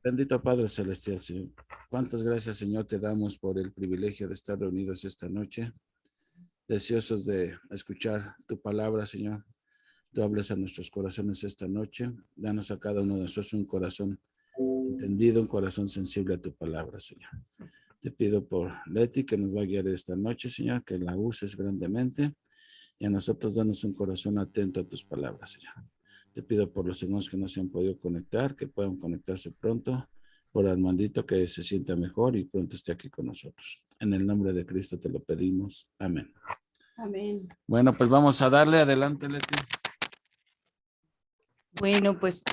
Bendito Padre Celestial, Señor. Cuántas gracias, Señor, te damos por el privilegio de estar reunidos esta noche, deseosos de escuchar tu palabra, Señor. Tú hables a nuestros corazones esta noche. Danos a cada uno de nosotros un corazón entendido, un corazón sensible a tu palabra, Señor. Te pido por Leti que nos va a guiar esta noche, Señor, que la uses grandemente y a nosotros danos un corazón atento a tus palabras, Señor. Te pido por los hermanos que no se han podido conectar, que puedan conectarse pronto, por Armandito que se sienta mejor y pronto esté aquí con nosotros. En el nombre de Cristo te lo pedimos. Amén. Amén. Bueno, pues vamos a darle adelante, Leti. Bueno, pues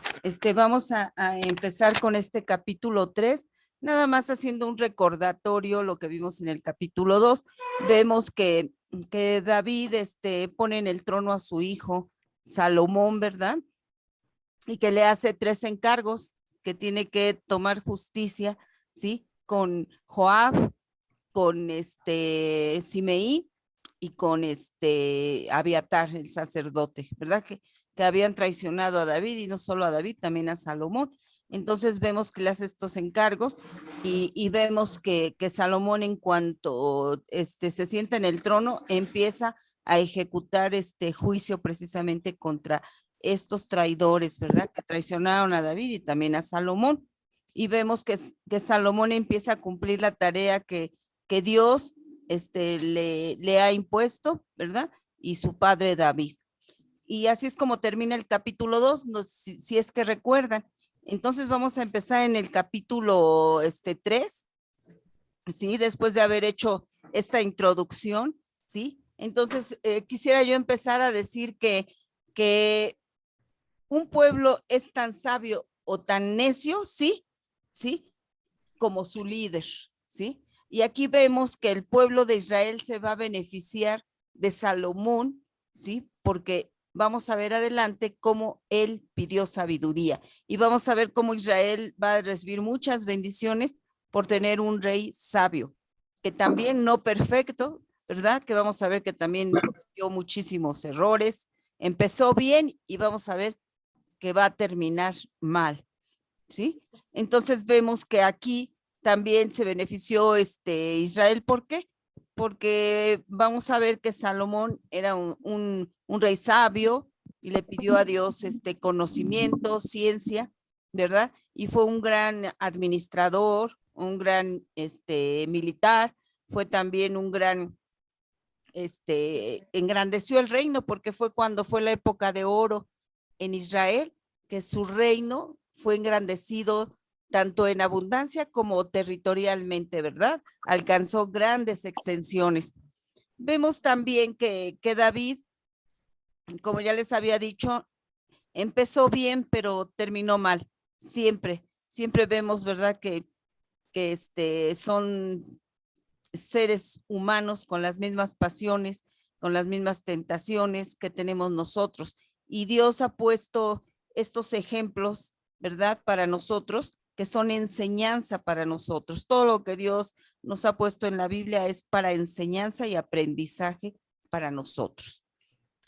vamos a empezar con este capítulo 3, nada más haciendo un recordatorio lo que vimos en el capítulo 2. Vemos que David pone en el trono a su hijo Salomón, ¿verdad? Y que le hace 3 encargos, que tiene que tomar justicia, ¿sí? Con Joab, con Simeí y con Abiatar, el sacerdote, ¿verdad? Que habían traicionado a David, y no solo a David, también a Salomón. Entonces vemos que le hace estos encargos y vemos que Salomón, en cuanto se sienta en el trono, empieza a ejecutar este juicio precisamente contra estos traidores, ¿verdad? Que traicionaron a David y también a Salomón. Y vemos que Salomón empieza a cumplir la tarea que Dios le ha impuesto, ¿verdad? Y su padre David. Y así es como termina el capítulo 2, no, si es que recuerdan. Entonces vamos a empezar en el capítulo 3, ¿sí? Después de haber hecho esta introducción, ¿sí? Entonces quisiera yo empezar a decir que un pueblo es tan sabio o tan necio, ¿sí? ¿Sí? Como su líder, ¿sí? Y aquí vemos que el pueblo de Israel se va a beneficiar de Salomón, ¿sí? Porque vamos a ver adelante cómo él pidió sabiduría y vamos a ver cómo Israel va a recibir muchas bendiciones por tener un rey sabio, que también no perfecto, ¿verdad? Que vamos a ver que también cometió muchísimos errores, empezó bien y vamos a ver que va a terminar mal, ¿sí? Entonces vemos que aquí también se benefició Israel. ¿Por qué? Porque vamos a ver que Salomón era un rey sabio y le pidió a Dios conocimiento, ciencia, ¿verdad? Y fue un gran administrador, un gran militar, fue también un gran, engrandeció el reino, porque fue cuando fue la época de oro en Israel, que su reino fue engrandecido tanto en abundancia como territorialmente, ¿verdad? Alcanzó grandes extensiones. Vemos también que David, como ya les había dicho, empezó bien, pero terminó mal. Siempre vemos, ¿verdad? Que son seres humanos con las mismas pasiones, con las mismas tentaciones que tenemos nosotros. Y Dios ha puesto estos ejemplos, ¿verdad? Para nosotros, que son enseñanza para nosotros. Todo lo que Dios nos ha puesto en la Biblia es para enseñanza y aprendizaje para nosotros.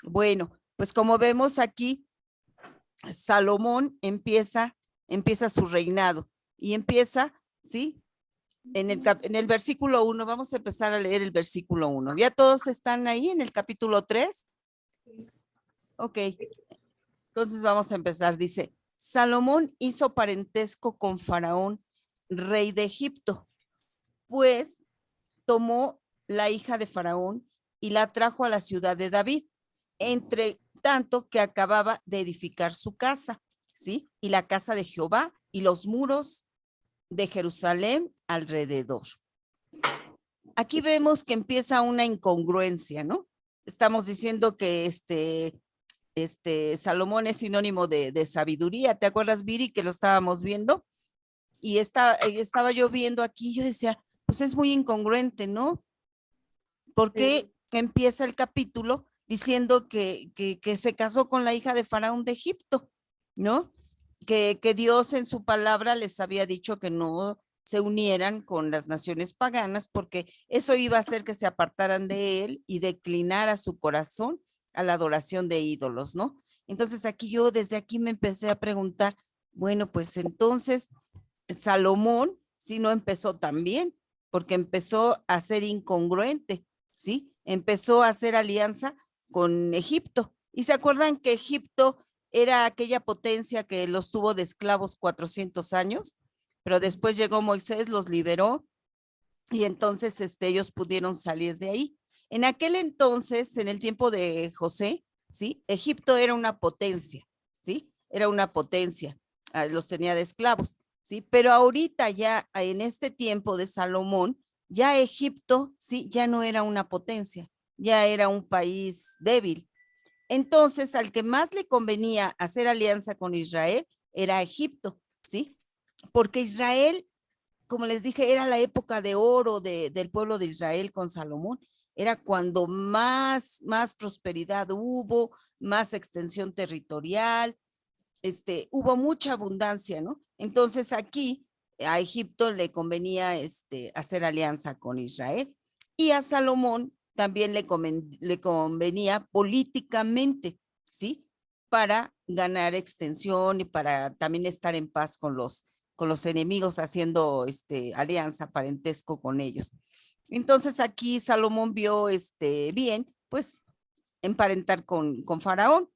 Bueno, pues como vemos aquí, Salomón empieza su reinado y empieza, ¿sí? En el versículo 1, vamos a empezar a leer el versículo 1. ¿Ya todos están ahí en el capítulo 3? Ok, entonces vamos a empezar. Dice, Salomón hizo parentesco con Faraón, rey de Egipto, pues tomó la hija de Faraón y la trajo a la ciudad de David, entre tanto que acababa de edificar su casa, ¿sí? Y la casa de Jehová y los muros de Jerusalén alrededor. Aquí vemos que empieza una incongruencia, ¿no? Estamos diciendo que Salomón es sinónimo de sabiduría. ¿Te acuerdas, Viri, que lo estábamos viendo? Y estaba yo viendo aquí, yo decía, pues es muy incongruente, ¿no? ¿Por qué empieza el capítulo diciendo que se casó con la hija de Faraón de Egipto, ¿no? Que Dios en su palabra les había dicho que no se unieran con las naciones paganas, porque eso iba a hacer que se apartaran de él y declinara su corazón a la adoración de ídolos, ¿no? Entonces desde aquí me empecé a preguntar, bueno, pues entonces, Salomón sí no empezó tan bien, porque empezó a ser incongruente, ¿sí? Empezó a hacer alianza con Egipto. Y se acuerdan que Egipto era aquella potencia que los tuvo de esclavos 400 años, pero después llegó Moisés, los liberó y entonces ellos pudieron salir de ahí. En aquel entonces, en el tiempo de José, ¿sí? Egipto era una potencia, ¿sí? Era una potencia, los tenía de esclavos, ¿sí? Pero ahorita ya en este tiempo de Salomón, ya Egipto, ¿sí? Ya no era una potencia, ya era un país débil. Entonces, al que más le convenía hacer alianza con Israel era Egipto, ¿sí? Porque Israel, como les dije, era la época de oro del pueblo de Israel con Salomón. Era cuando más prosperidad hubo, más extensión territorial, hubo mucha abundancia, ¿no? Entonces aquí a Egipto le convenía hacer alianza con Israel y a Salomón también le convenía políticamente, ¿sí? Para ganar extensión y para también estar en paz con los enemigos, haciendo alianza, parentesco con ellos. Entonces aquí Salomón vio bien, pues emparentar con Faraón,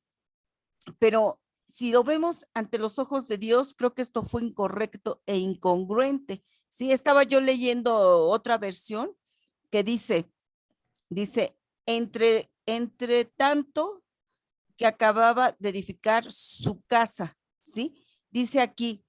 pero si lo vemos ante los ojos de Dios, creo que esto fue incorrecto e incongruente. Sí, estaba yo leyendo otra versión que dice, entre tanto que acababa de edificar su casa, ¿sí? Dice aquí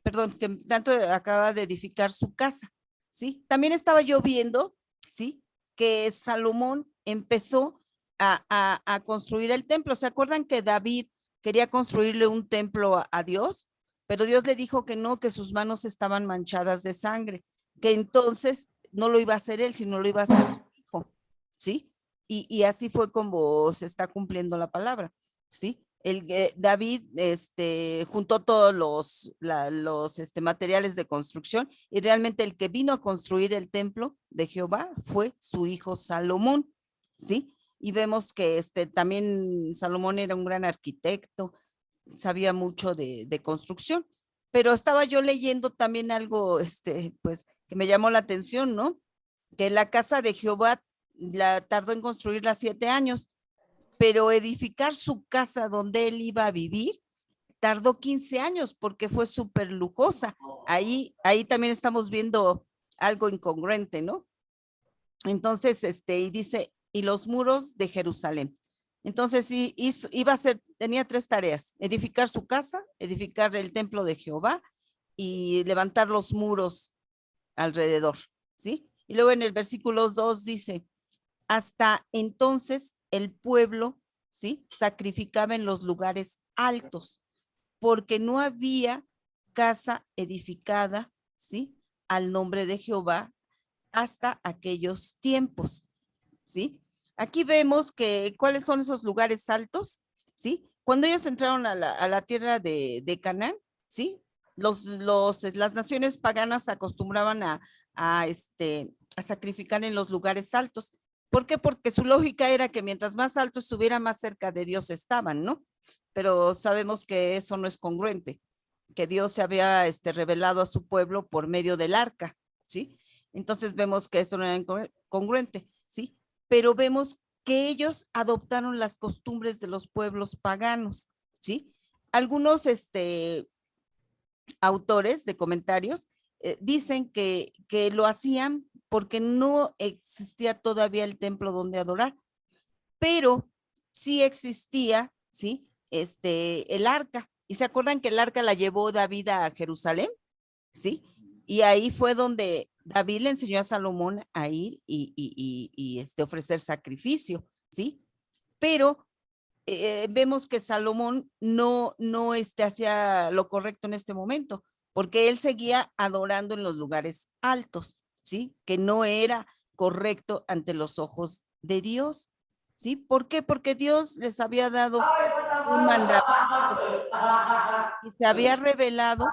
perdón, que tanto acaba de edificar su casa, ¿sí? También estaba yo viendo, ¿sí? Que Salomón empezó a construir el templo. ¿Se acuerdan que David quería construirle un templo a Dios? Pero Dios le dijo que no, que sus manos estaban manchadas de sangre, que entonces no lo iba a hacer él, sino lo iba a hacer su hijo, ¿sí? Y así fue como se está cumpliendo la palabra, ¿sí? David juntó todos los materiales de construcción y realmente el que vino a construir el templo de Jehová fue su hijo Salomón, ¿sí? Y vemos que también Salomón era un gran arquitecto, sabía mucho de construcción, pero estaba yo leyendo también algo, pues, que me llamó la atención, ¿no? Que la casa de Jehová la tardó en construirla 7 años, pero edificar su casa donde él iba a vivir tardó 15 años porque fue súper lujosa. Ahí también estamos viendo algo incongruente, ¿no? Entonces, y dice, y los muros de Jerusalén. Entonces, iba a ser, tenía 3 tareas: edificar su casa, edificar el templo de Jehová y levantar los muros alrededor, ¿sí? Y luego en el versículo 2 dice, hasta entonces el pueblo, ¿sí? Sacrificaba en los lugares altos, porque no había casa edificada, ¿sí? Al nombre de Jehová hasta aquellos tiempos, ¿sí? Aquí vemos que cuáles son esos lugares altos, ¿sí? Cuando ellos entraron a la tierra de Canaán, ¿sí? Las naciones paganas acostumbraban a sacrificar en los lugares altos. ¿Por qué? Porque su lógica era que mientras más alto estuviera, más cerca de Dios estaban, ¿no? Pero sabemos que eso no es congruente, que Dios se había revelado a su pueblo por medio del arca, ¿sí? Entonces vemos que eso no era congruente, ¿sí? Pero vemos que ellos adoptaron las costumbres de los pueblos paganos, ¿sí? Algunos autores de comentarios dicen que lo hacían porque no existía todavía el templo donde adorar, pero sí existía, ¿sí? El arca. ¿Y se acuerdan que el arca la llevó David a Jerusalén? ¿Sí? Y ahí fue donde David le enseñó a Salomón a ir y ofrecer sacrificio, ¿sí? Pero vemos que Salomón no hacía lo correcto en este momento, porque él seguía adorando en los lugares altos, ¿sí? Que no era correcto ante los ojos de Dios, ¿sí? ¿Por qué? Porque Dios les había dado un mandamiento y se había revelado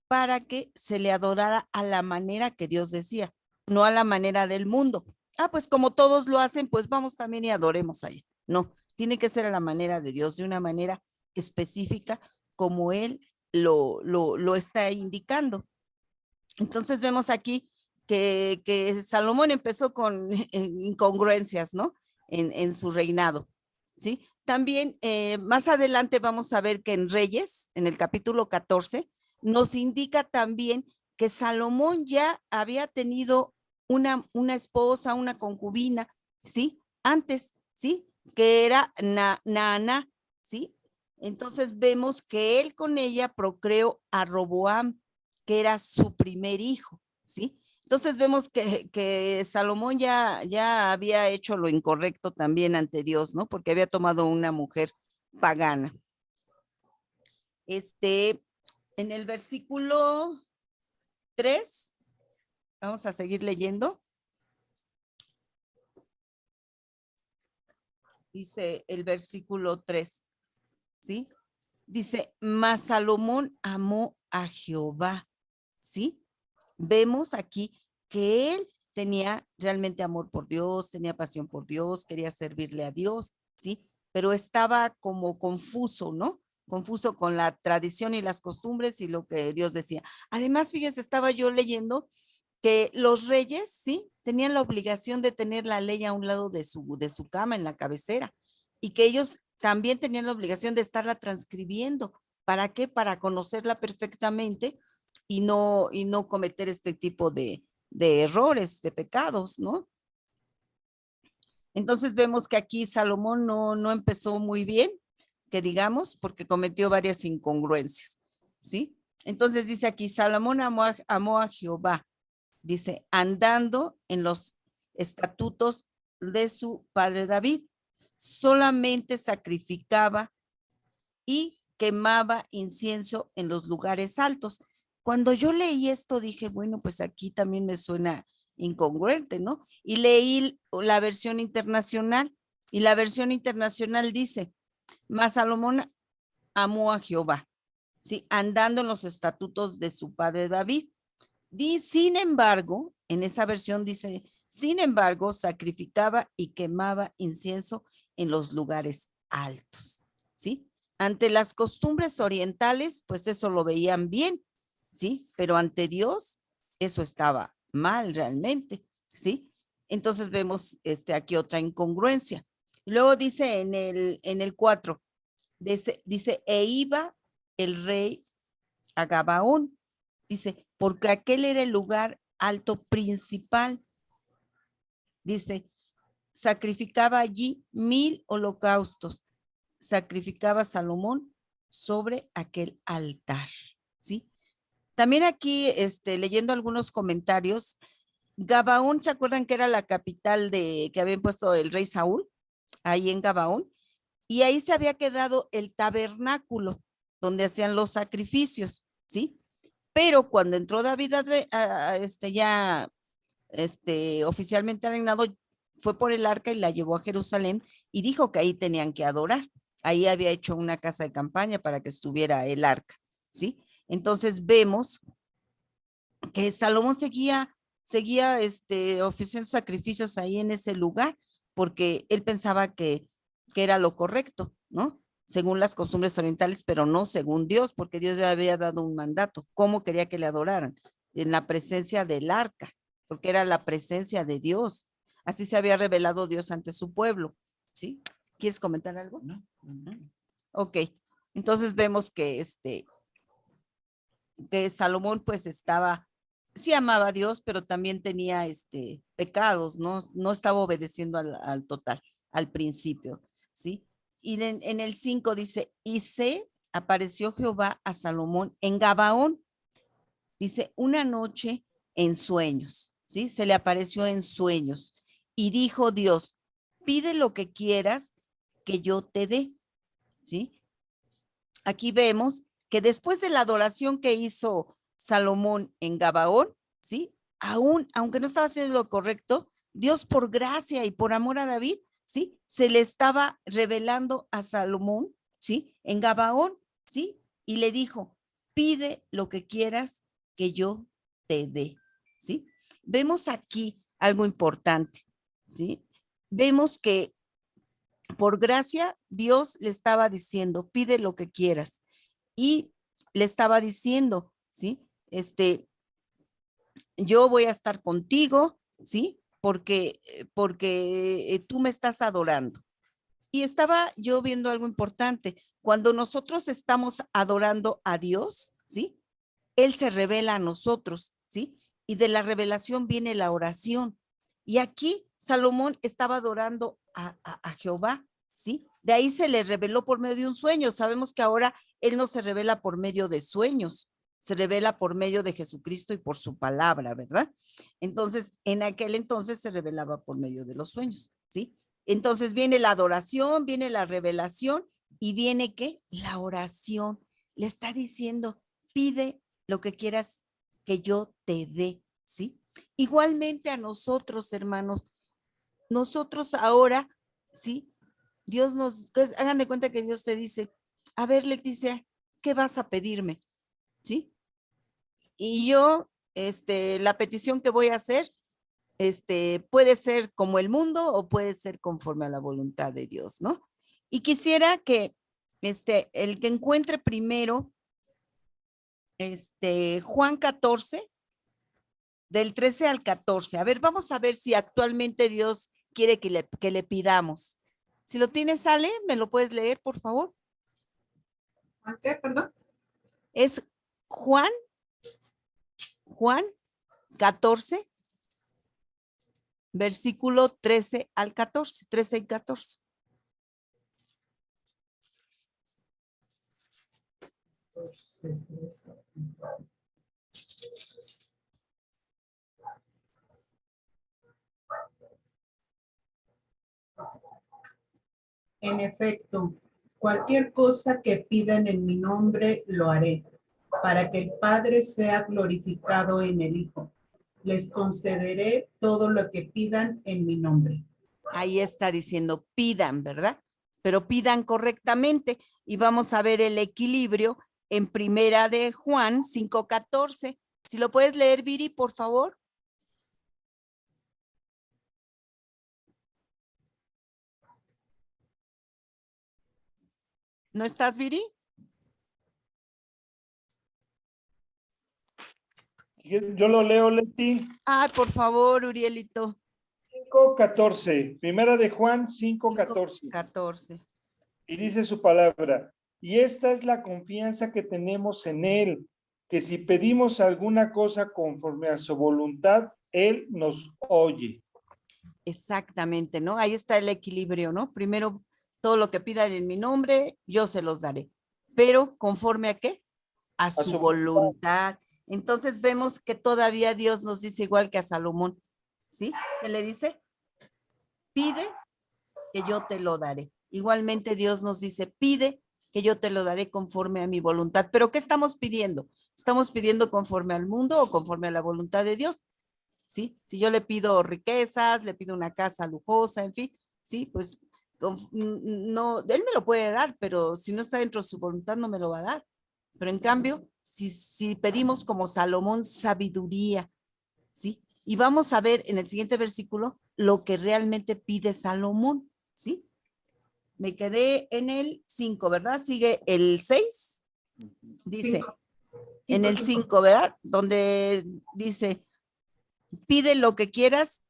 para que se le adorara a la manera que Dios decía, no a la manera del mundo. Ah, pues como todos lo hacen, pues vamos también y adoremos a él. No, tiene que ser a la manera de Dios, de una manera específica como él lo está indicando. Entonces vemos aquí que Salomón empezó con incongruencias, ¿no? En su reinado, ¿sí? También más adelante vamos a ver que en Reyes, en el capítulo 14, nos indica también que Salomón ya había tenido una esposa, una concubina, ¿sí? Antes, ¿sí? Que era Naaná, ¿sí? Entonces vemos que él con ella procreó a Roboam, que era su primer hijo, ¿sí? Entonces vemos que Salomón ya había hecho lo incorrecto también ante Dios, ¿no? Porque había tomado una mujer pagana. En el versículo 3, vamos a seguir leyendo. Dice el versículo 3, ¿sí? Dice, mas Salomón amó a Jehová, ¿sí? Vemos aquí que él tenía realmente amor por Dios, tenía pasión por Dios, quería servirle a Dios, ¿sí? Pero estaba como confuso, ¿no? Confuso con la tradición y las costumbres y lo que Dios decía. Además, fíjese, estaba yo leyendo que los reyes, ¿sí? Tenían la obligación de tener la ley a un lado de su cama, en la cabecera, y que ellos también tenían la obligación de estarla transcribiendo. ¿Para qué? Para conocerla perfectamente y no cometer este tipo de errores, de pecados, ¿no? Entonces vemos que aquí Salomón no empezó muy bien, que digamos, porque cometió varias incongruencias, ¿sí? Entonces dice aquí, Salomón amó a Jehová, dice, andando en los estatutos de su padre David, solamente sacrificaba y quemaba incienso en los lugares altos. Cuando yo leí esto dije, bueno, pues aquí también me suena incongruente, ¿no? Y leí la versión internacional y la versión internacional dice, mas Salomón amó a Jehová, ¿sí? Andando en los estatutos de su padre David. Sin embargo, en esa versión dice, sin embargo, sacrificaba y quemaba incienso en los lugares altos, ¿sí? Ante las costumbres orientales, pues eso lo veían bien, ¿sí? Pero ante Dios, eso estaba mal realmente, ¿sí? Entonces vemos aquí otra incongruencia. Luego dice en el 4, dice, e iba el rey a Gabaón, dice, porque aquel era el lugar alto principal, dice, sacrificaba allí 1000 holocaustos, sacrificaba Salomón sobre aquel altar, ¿sí? También aquí, leyendo algunos comentarios, Gabaón, ¿se acuerdan que era la capital que habían puesto el rey Saúl? Ahí en Gabaón, y ahí se había quedado el tabernáculo donde hacían los sacrificios, ¿sí? Pero cuando entró David oficialmente reinado, fue por el arca y la llevó a Jerusalén y dijo que ahí tenían que adorar. Ahí había hecho una casa de campaña para que estuviera el arca, ¿sí? Entonces vemos que Salomón seguía ofreciendo sacrificios ahí en ese lugar porque él pensaba que era lo correcto, ¿no? Según las costumbres orientales, pero no según Dios, porque Dios ya había dado un mandato. ¿Cómo quería que le adoraran? En la presencia del arca, porque era la presencia de Dios. Así se había revelado Dios ante su pueblo, ¿sí? ¿Quieres comentar algo? No. Ok, entonces vemos que Salomón pues sí amaba a Dios, pero también tenía pecados, ¿no? No estaba obedeciendo al total, al principio, ¿sí? Y en el 5 dice, y se apareció Jehová a Salomón en Gabaón, dice, una noche en sueños, ¿sí? Se le apareció en sueños y dijo Dios, pide lo que quieras que yo te dé, ¿sí? Aquí vemos que después de la adoración que hizo Salomón en Gabaón, ¿sí? Aunque no estaba haciendo lo correcto, Dios por gracia y por amor a David, ¿sí? Se le estaba revelando a Salomón, ¿sí? En Gabaón, ¿sí? Y le dijo, pide lo que quieras que yo te dé, ¿sí? Vemos aquí algo importante, ¿sí? Vemos que por gracia, Dios le estaba diciendo, pide lo que quieras. Y le estaba diciendo, ¿sí? Yo voy a estar contigo, ¿sí? Porque tú me estás adorando. Y estaba yo viendo algo importante. Cuando nosotros estamos adorando a Dios, ¿sí? Él se revela a nosotros, ¿sí? Y de la revelación viene la oración. Y aquí Salomón estaba adorando a Jehová, ¿sí? De ahí se le reveló por medio de un sueño. Sabemos que ahora Él no se revela por medio de sueños, se revela por medio de Jesucristo y por su palabra, ¿verdad? Entonces, en aquel entonces se revelaba por medio de los sueños, ¿sí? Entonces viene la adoración, viene la revelación y viene ¿qué? La oración. Le está diciendo, pide lo que quieras que yo te dé, ¿sí? Igualmente a nosotros, hermanos, nosotros ahora, ¿sí? Dios nos, hagan de cuenta que Dios te dice, a ver, Leticia, ¿qué vas a pedirme? ¿Sí? Y yo, la petición que voy a hacer, puede ser como el mundo o puede ser conforme a la voluntad de Dios, ¿no? Y quisiera que, el que encuentre primero, Juan 14, del 13 al 14. A ver, vamos a ver si actualmente Dios quiere que le pidamos. Si lo tienes, Ale, ¿me lo puedes leer, por favor? ¿Qué? Perdón. Es Juan 14, versículo 13 al 14, 13 y 14. En efecto, cualquier cosa que pidan en mi nombre, lo haré, para que el Padre sea glorificado en el Hijo. Les concederé todo lo que pidan en mi nombre. Ahí está diciendo, pidan, ¿verdad? Pero pidan correctamente y vamos a ver el equilibrio en primera de Juan 5:14. Si lo puedes leer, Viri, por favor. ¿No estás, Viri? Yo lo leo, Leti. Ay, por favor, Urielito. 5:14, primera de Juan 5:14. 14. Y dice su palabra, y esta es la confianza que tenemos en Él, que si pedimos alguna cosa conforme a su voluntad, Él nos oye. Exactamente, ¿no? Ahí está el equilibrio, ¿no? Primero, todo lo que pidan en mi nombre, yo se los daré. Pero ¿conforme a qué? A su voluntad. Entonces vemos que todavía Dios nos dice igual que a Salomón, ¿sí? Que le dice, pide que yo te lo daré. Igualmente Dios nos dice, pide que yo te lo daré conforme a mi voluntad. Pero ¿qué estamos pidiendo? ¿Estamos pidiendo conforme al mundo o conforme a la voluntad de Dios? ¿Sí? Si yo le pido riquezas, le pido una casa lujosa, en fin, sí, pues no, él me lo puede dar, pero si no está dentro de su voluntad no me lo va a dar. Pero en cambio, si pedimos como Salomón sabiduría, ¿sí? Y vamos a ver en el siguiente versículo lo que realmente pide Salomón, ¿sí? Me quedé en el 5, ¿verdad? Sigue el 6, dice, en el 5, ¿verdad? Donde dice, pide lo que quieras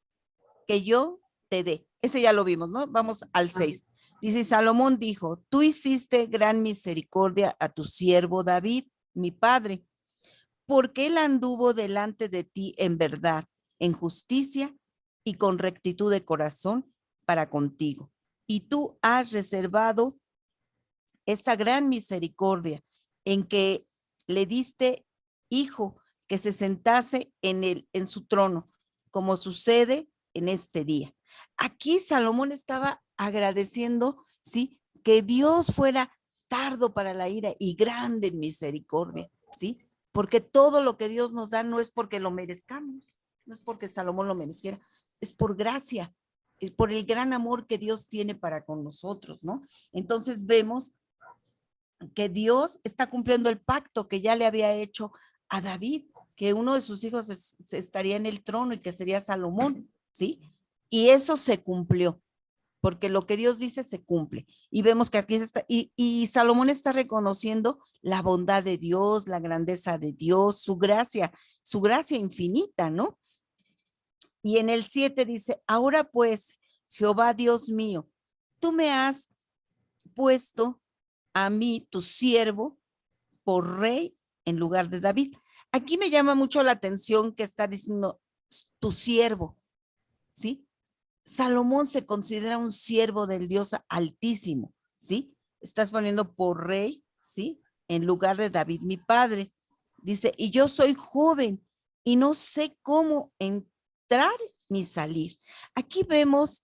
que yo te dé. Ese ya lo vimos, ¿no? Vamos al 6. Dice, Salomón dijo, tú hiciste gran misericordia a tu siervo David, mi padre, porque él anduvo delante de ti en verdad, en justicia y con rectitud de corazón para contigo. Y tú has reservado esa gran misericordia en que le diste hijo que se sentase en su trono, como sucede en este día. Aquí Salomón estaba agradeciendo, ¿sí? Que Dios fuera tardo para la ira y grande en misericordia, ¿sí? Porque todo lo que Dios nos da no es porque lo merezcamos, no es porque Salomón lo mereciera, es por gracia, es por el gran amor que Dios tiene para con nosotros, ¿no? Entonces vemos que Dios está cumpliendo el pacto que ya le había hecho a David, que uno de sus hijos estaría en el trono y que sería Salomón, ¿sí? Y eso se cumplió. porque lo que Dios dice se cumple. Y vemos que aquí está, y Salomón está reconociendo la bondad de Dios, la grandeza de Dios, su gracia infinita, ¿no? Y en el 7 dice, ahora pues, Jehová Dios mío, tú me has puesto a mí, tu siervo, por rey en lugar de David. Aquí me llama mucho la atención que está diciendo tu siervo, ¿sí? Salomón se considera un siervo del Dios Altísimo, ¿sí? Estás poniendo por rey, ¿sí? En lugar de David, mi padre. Dice, y yo soy joven y no sé cómo entrar ni salir. Aquí vemos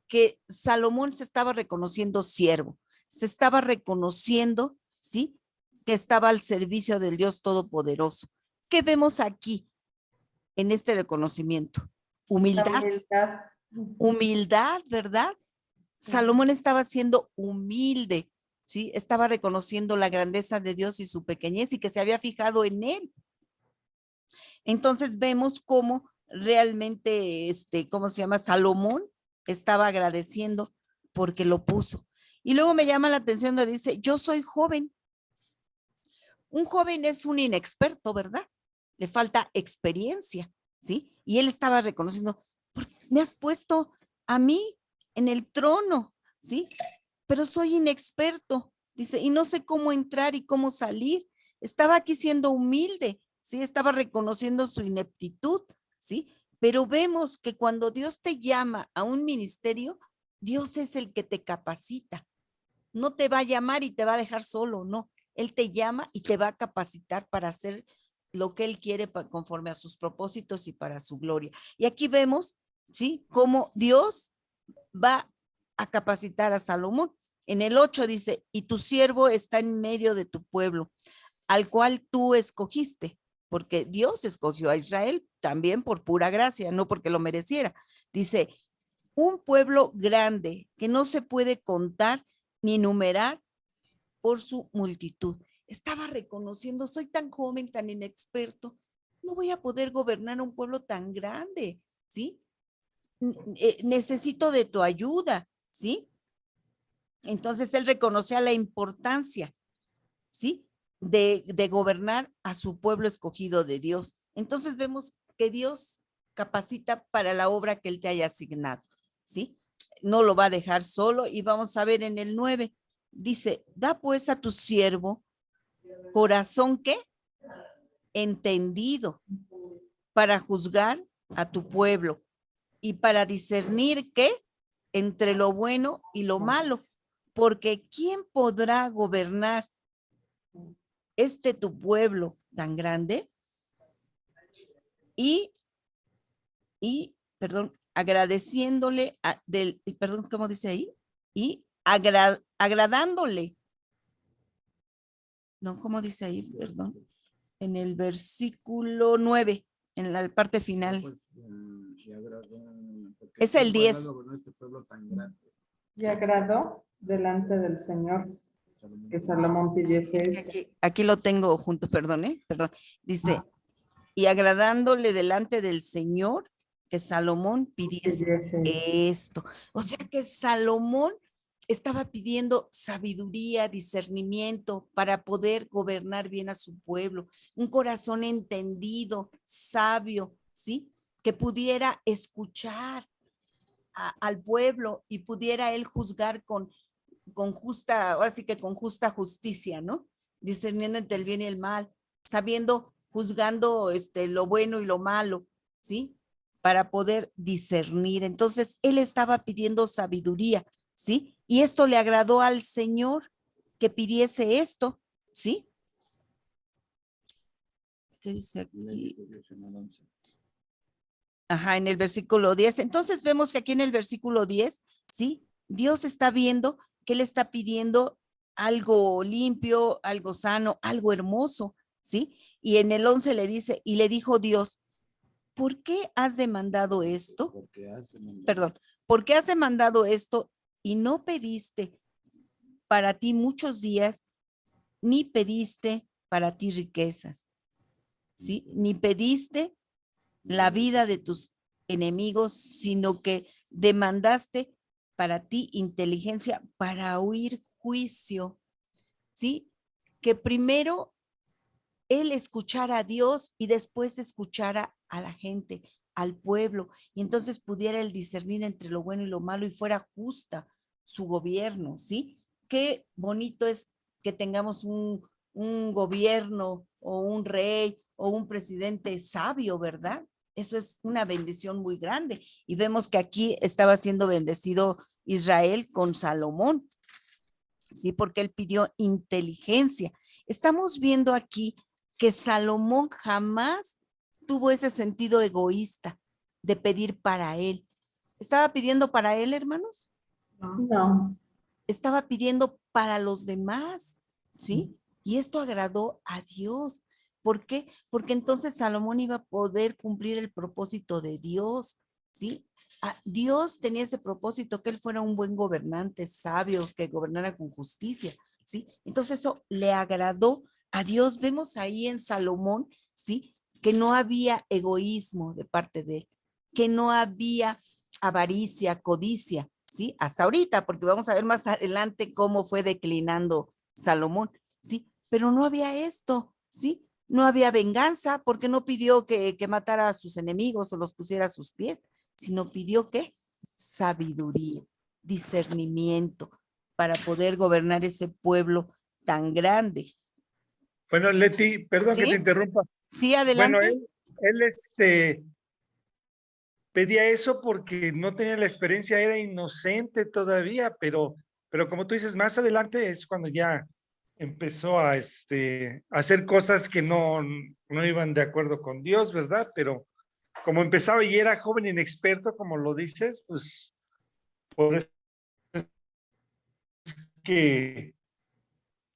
que Salomón se estaba reconociendo siervo, se estaba reconociendo, ¿sí? Que estaba al servicio del Dios Todopoderoso. ¿Qué vemos aquí en este reconocimiento? Humildad. Humildad, ¿verdad? Salomón estaba siendo humilde, ¿sí? Estaba reconociendo la grandeza de Dios y su pequeñez y que se había fijado en él. Entonces vemos cómo realmente, ¿cómo se llama? Salomón estaba agradeciendo porque lo puso. Y luego me llama la atención donde dice, yo soy joven. Un joven es un inexperto, ¿verdad? Le falta experiencia, ¿sí? Y él estaba reconociendo, me has puesto a mí en el trono, ¿sí? Pero soy inexperto, dice, y no sé cómo entrar y cómo salir. Estaba aquí siendo humilde, ¿sí? Estaba reconociendo su ineptitud, ¿sí? Pero vemos que cuando Dios te llama a un ministerio, Dios es el que te capacita. No te va a llamar y te va a dejar solo, no. Él te llama y te va a capacitar para hacer lo que Él quiere conforme a sus propósitos y para su gloria. Y aquí vemos, ¿sí? Cómo Dios va a capacitar a Salomón. En el 8 dice, y tu siervo está en medio de tu pueblo, al cual tú escogiste, porque Dios escogió a Israel también por pura gracia, no porque lo mereciera. Dice, un pueblo grande que no se puede contar ni numerar por su multitud. Estaba reconociendo, soy tan joven, tan inexperto, no voy a poder gobernar un pueblo tan grande, ¿sí? Necesito de tu ayuda, ¿sí? Entonces él reconocía la importancia, ¿sí? De gobernar a su pueblo escogido de Dios. Entonces vemos que Dios capacita para la obra que él te haya asignado, ¿sí? No lo va a dejar solo y vamos a ver en el 9, dice, da pues a tu siervo corazón, ¿qué? Entendido para juzgar a tu pueblo y para discernir, ¿qué? Entre lo bueno y lo malo, porque ¿quién podrá gobernar tu pueblo tan grande? Y perdón, agradeciéndole, perdón, ¿cómo dice ahí? Y agradándole. No, ¿cómo dice ahí? Perdón. En el versículo 9, en la parte final. Es el 10. Y agradó delante del Señor que Salomón pidiese Es que aquí lo tengo junto, perdón. Dice, y agradándole delante del Señor que Salomón pidiese esto. O sea que Salomón estaba pidiendo sabiduría, discernimiento para poder gobernar bien a su pueblo, un corazón entendido, sabio, ¿sí? Que pudiera escuchar al pueblo y pudiera él juzgar con justa, ahora sí que con justa justicia, ¿no? Discerniendo entre el bien y el mal, sabiendo, juzgando lo bueno y lo malo, ¿sí? Para poder discernir. Entonces, él estaba pidiendo sabiduría, ¿sí? Y esto le agradó al Señor que pidiese esto, ¿sí? ¿Qué dice aquí? Ajá, en el versículo 10. Entonces vemos que aquí en el versículo 10, ¿sí? Dios está viendo que él está pidiendo algo limpio, algo sano, algo hermoso, ¿sí? Y en el 11 le dice, y le dijo Dios, ¿por qué has demandado esto? Perdón, ¿por qué has demandado esto y no pediste para ti muchos días, ni pediste para ti riquezas, ¿sí? Ni pediste la vida de tus enemigos, sino que demandaste para ti inteligencia para oír juicio, ¿sí? Que primero él escuchara a Dios y después escuchara a la gente, al pueblo, y entonces pudiera él discernir entre lo bueno y lo malo y fuera justa su gobierno, ¿sí? Qué bonito es que tengamos un gobierno o un rey o un presidente sabio, ¿verdad? Eso es una bendición muy grande. Y vemos que aquí estaba siendo bendecido Israel con Salomón, ¿sí? Porque él pidió inteligencia. Estamos viendo aquí que Salomón jamás tuvo ese sentido egoísta de pedir para él. ¿Estaba pidiendo para él, hermanos? No. Estaba pidiendo para los demás, ¿sí? Y esto agradó a Dios. ¿Por qué? Porque entonces Salomón iba a poder cumplir el propósito de Dios, ¿sí? Dios tenía ese propósito, que él fuera un buen gobernante, sabio, que gobernara con justicia, ¿sí? Entonces eso le agradó a Dios. Vemos ahí en Salomón, ¿sí? Que no había egoísmo de parte de él, que no había avaricia, codicia, ¿sí? Hasta ahorita, porque vamos a ver más adelante cómo fue declinando Salomón, ¿sí? Pero no había esto, ¿sí? No había venganza, porque no pidió que matara a sus enemigos o los pusiera a sus pies, sino pidió ¿qué? Sabiduría, discernimiento para poder gobernar ese pueblo tan grande. Bueno, Leti, perdón que te ¿Sí? interrumpa. Sí, Bueno, adelante. él pedía eso porque no tenía la experiencia, era inocente todavía, pero como tú dices, más adelante es cuando ya empezó a hacer cosas que no iban de acuerdo con Dios, ¿verdad? Pero como empezaba y era joven inexperto, como lo dices, pues por eso es que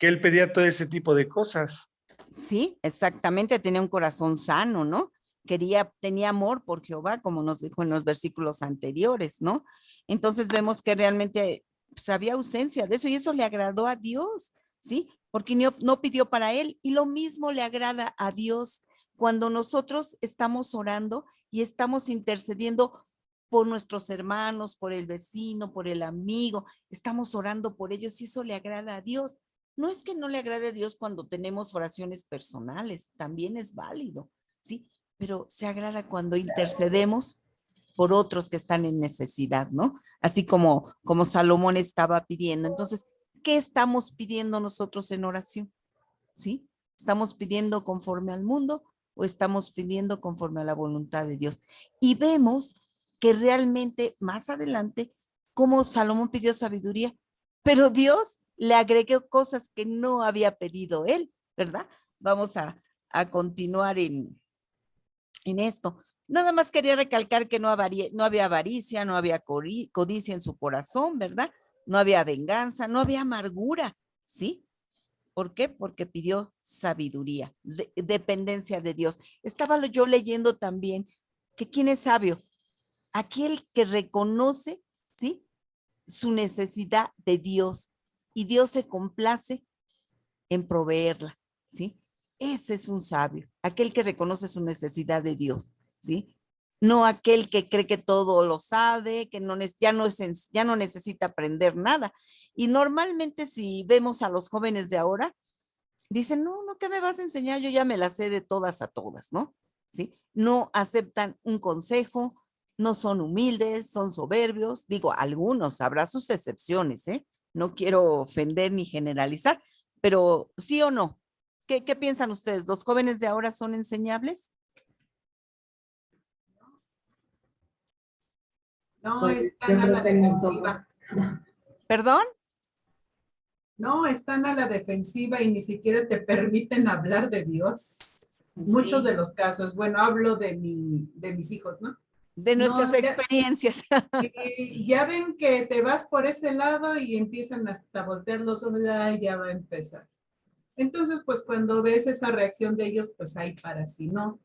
él pedía todo ese tipo de cosas. Sí, exactamente, tenía un corazón sano, ¿no? Tenía amor por Jehová, como nos dijo en los versículos anteriores, ¿no? Entonces vemos que realmente pues, había ausencia de eso y eso le agradó a Dios, ¿sí? Porque no pidió para él y lo mismo le agrada a Dios cuando nosotros estamos orando y estamos intercediendo por nuestros hermanos, por el vecino, por el amigo, estamos orando por ellos y eso le agrada a Dios. No es que no le agrade a Dios cuando tenemos oraciones personales, también es válido, ¿sí? Pero se agrada cuando intercedemos por otros que están en necesidad, ¿no? Así como Salomón estaba pidiendo. Entonces, ¿qué estamos pidiendo nosotros en oración? ¿Sí? ¿Estamos pidiendo conforme al mundo o estamos pidiendo conforme a la voluntad de Dios? Y vemos que realmente más adelante, como Salomón pidió sabiduría, pero Dios le agregó cosas que no había pedido él, ¿verdad? Vamos a continuar en esto. Nada más quería recalcar que no había avaricia, no había codicia en su corazón, ¿verdad? No había venganza, no había amargura, ¿sí? ¿Por qué? Porque pidió sabiduría, dependencia de Dios. Estaba yo leyendo también que quién es sabio, aquel que reconoce, ¿sí? Su necesidad de Dios y Dios se complace en proveerla, ¿sí? Ese es un sabio, aquel que reconoce su necesidad de Dios, ¿sí? No aquel que cree que todo lo sabe, que ya no necesita aprender nada. Y normalmente si vemos a los jóvenes de ahora, dicen, no, ¿qué me vas a enseñar? Yo ya me la sé de todas a todas, ¿no? ¿Sí? No aceptan un consejo, no son humildes, son soberbios. Digo, algunos, habrá sus excepciones, ¿eh? No quiero ofender ni generalizar, pero sí o no. ¿Qué piensan ustedes? ¿Los jóvenes de ahora son enseñables? No, Pues están yo a creo la que no todos. defensiva. ¿Perdón? No, están a la defensiva y ni siquiera te permiten hablar de Dios. Muchos Sí, de los casos, bueno, hablo de mis hijos, ¿no? de nuestras No, experiencias. ya ven que te vas por ese lado y empiezan hasta voltear los ojos, ay, ya va a empezar. Entonces, pues cuando ves esa reacción de ellos, pues hay para si no.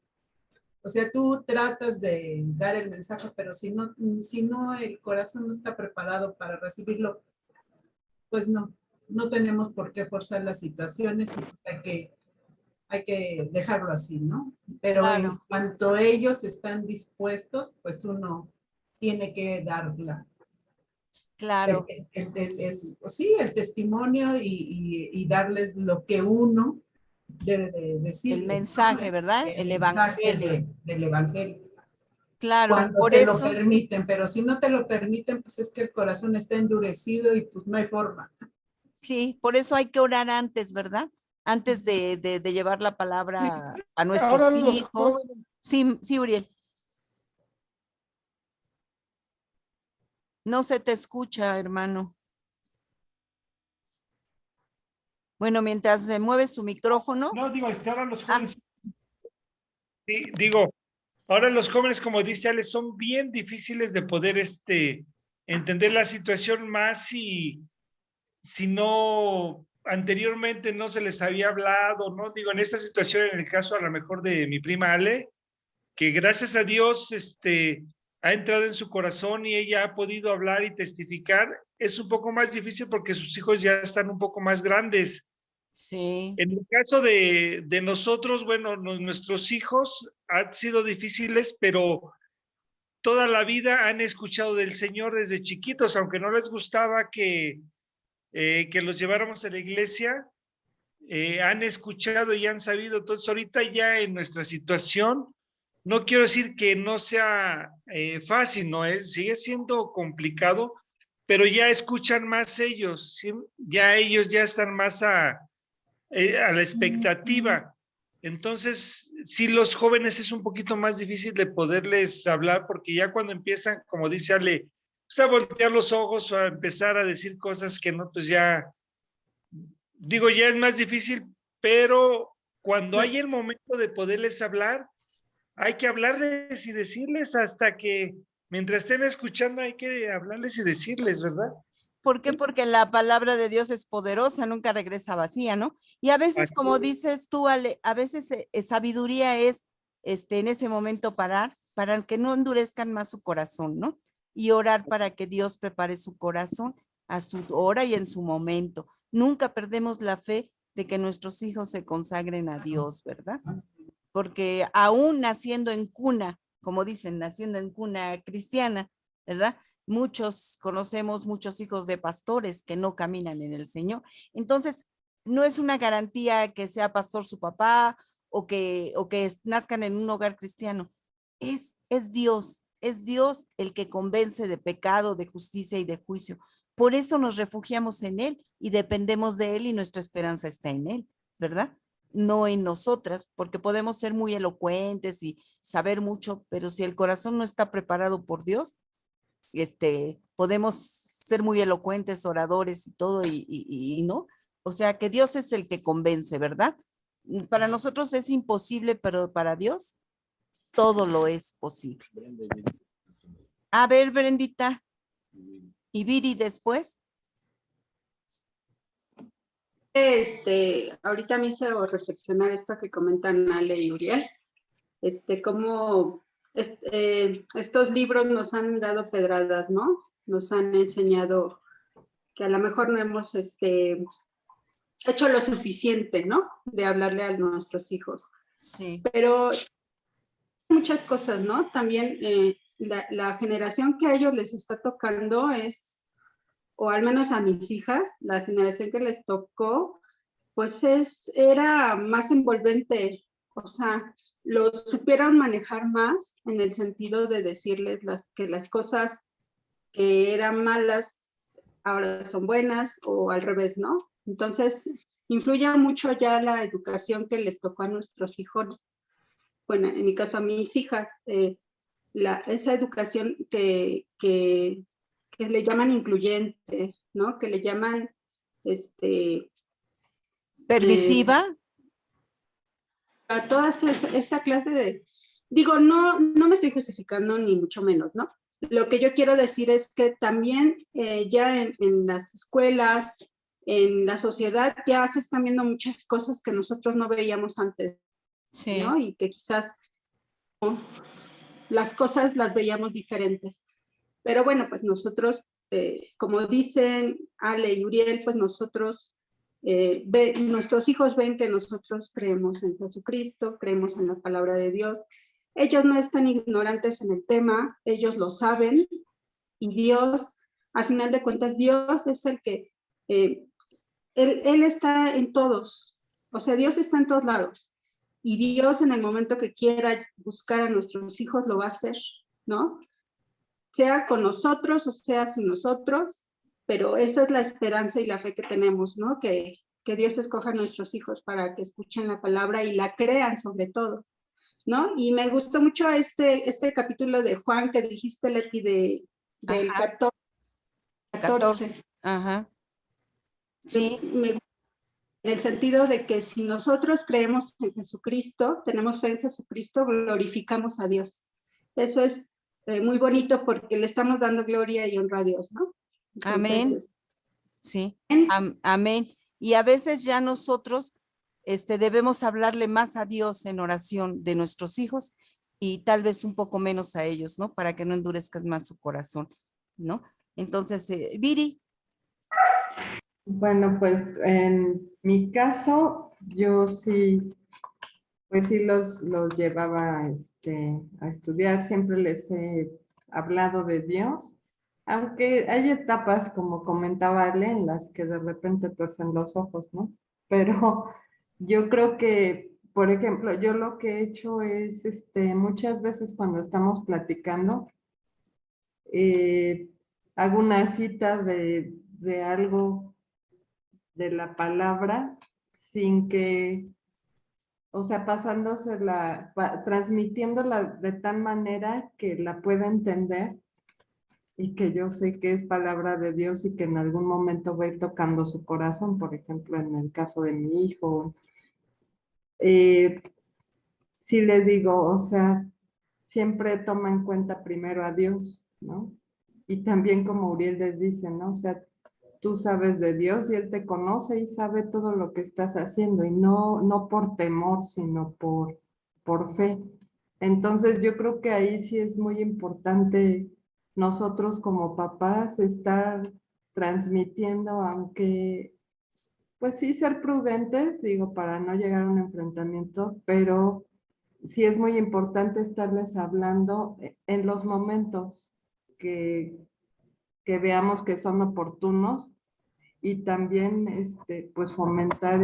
O sea, tú tratas de dar el mensaje, pero si no el corazón no está preparado para recibirlo, pues no tenemos por qué forzar las situaciones y pues hay que dejarlo así, ¿no? Pero en Claro. cuanto ellos están dispuestos, pues uno tiene que darla. Claro, pues sí, el testimonio y darles lo que uno debe de decirles, el ¿no? mensaje, ¿verdad? El mensaje evangelio. del evangelio. Claro, Cuando por te lo eso, permiten, pero si no te lo permiten, pues es que el corazón está endurecido y pues no hay forma. sí, por eso hay que orar antes, ¿verdad? Antes de llevar la Sí, palabra a ahora nuestros los hijos. jóvenes, Sí, sí, Uriel. No se te escucha, hermano. Bueno, mientras se mueve su micrófono. no digo, ahora los Ah, jóvenes, sí, digo, ahora los jóvenes, como dice Ale, son bien difíciles de poder entender la situación más si no anteriormente no se les había hablado, ¿no? Digo, en esta situación, en el caso a lo mejor de mi prima Ale, que gracias a Dios ha entrado en su corazón y ella ha podido hablar y testificar, es un poco más difícil porque sus hijos ya están un poco más grandes. sí, En el caso de nosotros, bueno, nuestros hijos han sido difíciles, pero toda la vida han escuchado del Señor desde chiquitos, aunque no les gustaba que los lleváramos a la iglesia, han escuchado y han sabido. Entonces, ahorita ya en nuestra situación, no quiero decir que no sea fácil, no es, sigue siendo complicado, pero ya escuchan más ellos, ¿sí? Ya ellos ya están más a la expectativa. Entonces, sí, los jóvenes es un poquito más difícil de poderles hablar porque ya cuando empiezan, como dice Ale, pues a voltear los ojos o a empezar a decir cosas que no, pues ya, digo, ya es más difícil, pero cuando pues, hay el momento de poderles hablar, hay que hablarles y decirles hasta que, mientras estén escuchando, hay que hablarles y decirles, ¿verdad? ¿por qué? Porque la palabra de Dios es poderosa, nunca regresa vacía, ¿no? Y a veces, Así como dices tú, Ale, a veces sabiduría es en ese momento parar para que no endurezcan más su corazón, ¿no? Y orar para que Dios prepare su corazón a su hora y en su momento. Nunca perdemos la fe de que nuestros hijos se consagren a Dios, ¿verdad? Porque aún naciendo en cuna, como dicen, naciendo en cuna cristiana, ¿verdad? Muchos conocemos muchos hijos de pastores que no caminan en el Señor. Entonces, no es una garantía que sea pastor su papá o que nazcan en un hogar cristiano. Es Dios el que convence de pecado, de justicia y de juicio. Por eso nos refugiamos en Él y dependemos de Él y nuestra esperanza está en Él, ¿verdad? No en nosotras, porque podemos ser muy elocuentes y saber mucho, pero si el corazón no está preparado por Dios, podemos ser muy elocuentes, oradores y todo, y no. O sea, que Dios es el que convence, ¿verdad? Para nosotros es imposible, pero para Dios todo lo es posible. A ver, Brendita, y Viri después. Ahorita me hizo reflexionar esto que comentan Ale y Uriel, cómo estos libros nos han dado pedradas, ¿no? Nos han enseñado que a lo mejor no hemos hecho lo suficiente, ¿no? De hablarle a nuestros hijos. Sí. Pero muchas cosas, ¿no? También la generación que a ellos les está tocando es, o al menos a mis hijas, la generación que les tocó, pues era más envolvente, o sea, lo supieron manejar más en el sentido de decirles que las cosas que eran malas ahora son buenas o al revés, ¿no? Entonces, influye mucho ya la educación que les tocó a nuestros hijos, bueno, en mi caso a mis hijas, esa educación que le llaman incluyente, ¿no? Que le llaman, ¿Permisiva? a toda esa clase de, digo, no me estoy justificando ni mucho menos, ¿no? Lo que yo quiero decir es que también ya en las escuelas, en la sociedad, ya se están viendo muchas cosas que nosotros no veíamos antes, Sí. ¿no? Y que quizás las cosas las veíamos diferentes. Pero bueno, pues nosotros, como dicen Ale y Uriel, pues nosotros, nuestros hijos ven que nosotros creemos en Jesucristo, creemos en la palabra de Dios. Ellos no están ignorantes en el tema, ellos lo saben y Dios Al final de cuentas, Dios es el que, él está en todos. O sea, Dios está en todos lados. Y Dios en el momento que quiera buscar a nuestros hijos lo va a hacer, ¿no? Sea con nosotros o sea sin nosotros, pero esa es la esperanza y la fe que tenemos, ¿no? Que Dios escoja a nuestros hijos para que escuchen la palabra y la crean sobre todo, ¿no? Y me gustó mucho este capítulo de Juan que dijiste, Leti, del Ajá. 14. Ajá. Sí, En el sentido de que si nosotros creemos en Jesucristo, tenemos fe en Jesucristo, glorificamos a Dios. Eso es muy bonito porque le estamos dando gloria y honra a Dios, ¿no? amén. Sí, amén. Y a veces ya nosotros debemos hablarle más a Dios en oración de nuestros hijos y tal vez un poco menos a ellos, ¿no? Para que no endurezcas más su corazón, ¿no? Entonces, Viri. Bueno, pues en mi caso, yo sí, pues sí los llevaba a estudiar, siempre les he hablado de Dios, aunque hay etapas, como comentaba Ale, en las que de repente tuercen los ojos, ¿no? Pero yo creo que, por ejemplo, yo lo que he hecho es, muchas veces cuando estamos platicando, hago una cita de algo de la palabra sin que, o sea, pasándosela, transmitiéndola de tal manera que la pueda entender y que yo sé que es palabra de Dios y que en algún momento va a ir tocando su corazón, por ejemplo, en el caso de mi hijo. Sí le digo, o sea, siempre toma en cuenta primero a Dios, ¿no? Y también como Uriel les dice, ¿no? O sea, tú sabes de Dios y Él te conoce y sabe todo lo que estás haciendo y no por temor, sino por fe. Entonces yo creo que ahí sí es muy importante nosotros como papás estar transmitiendo, aunque pues sí ser prudentes, digo, para no llegar a un enfrentamiento, pero sí es muy importante estarles hablando en los momentos que, que veamos que son oportunos y también pues fomentar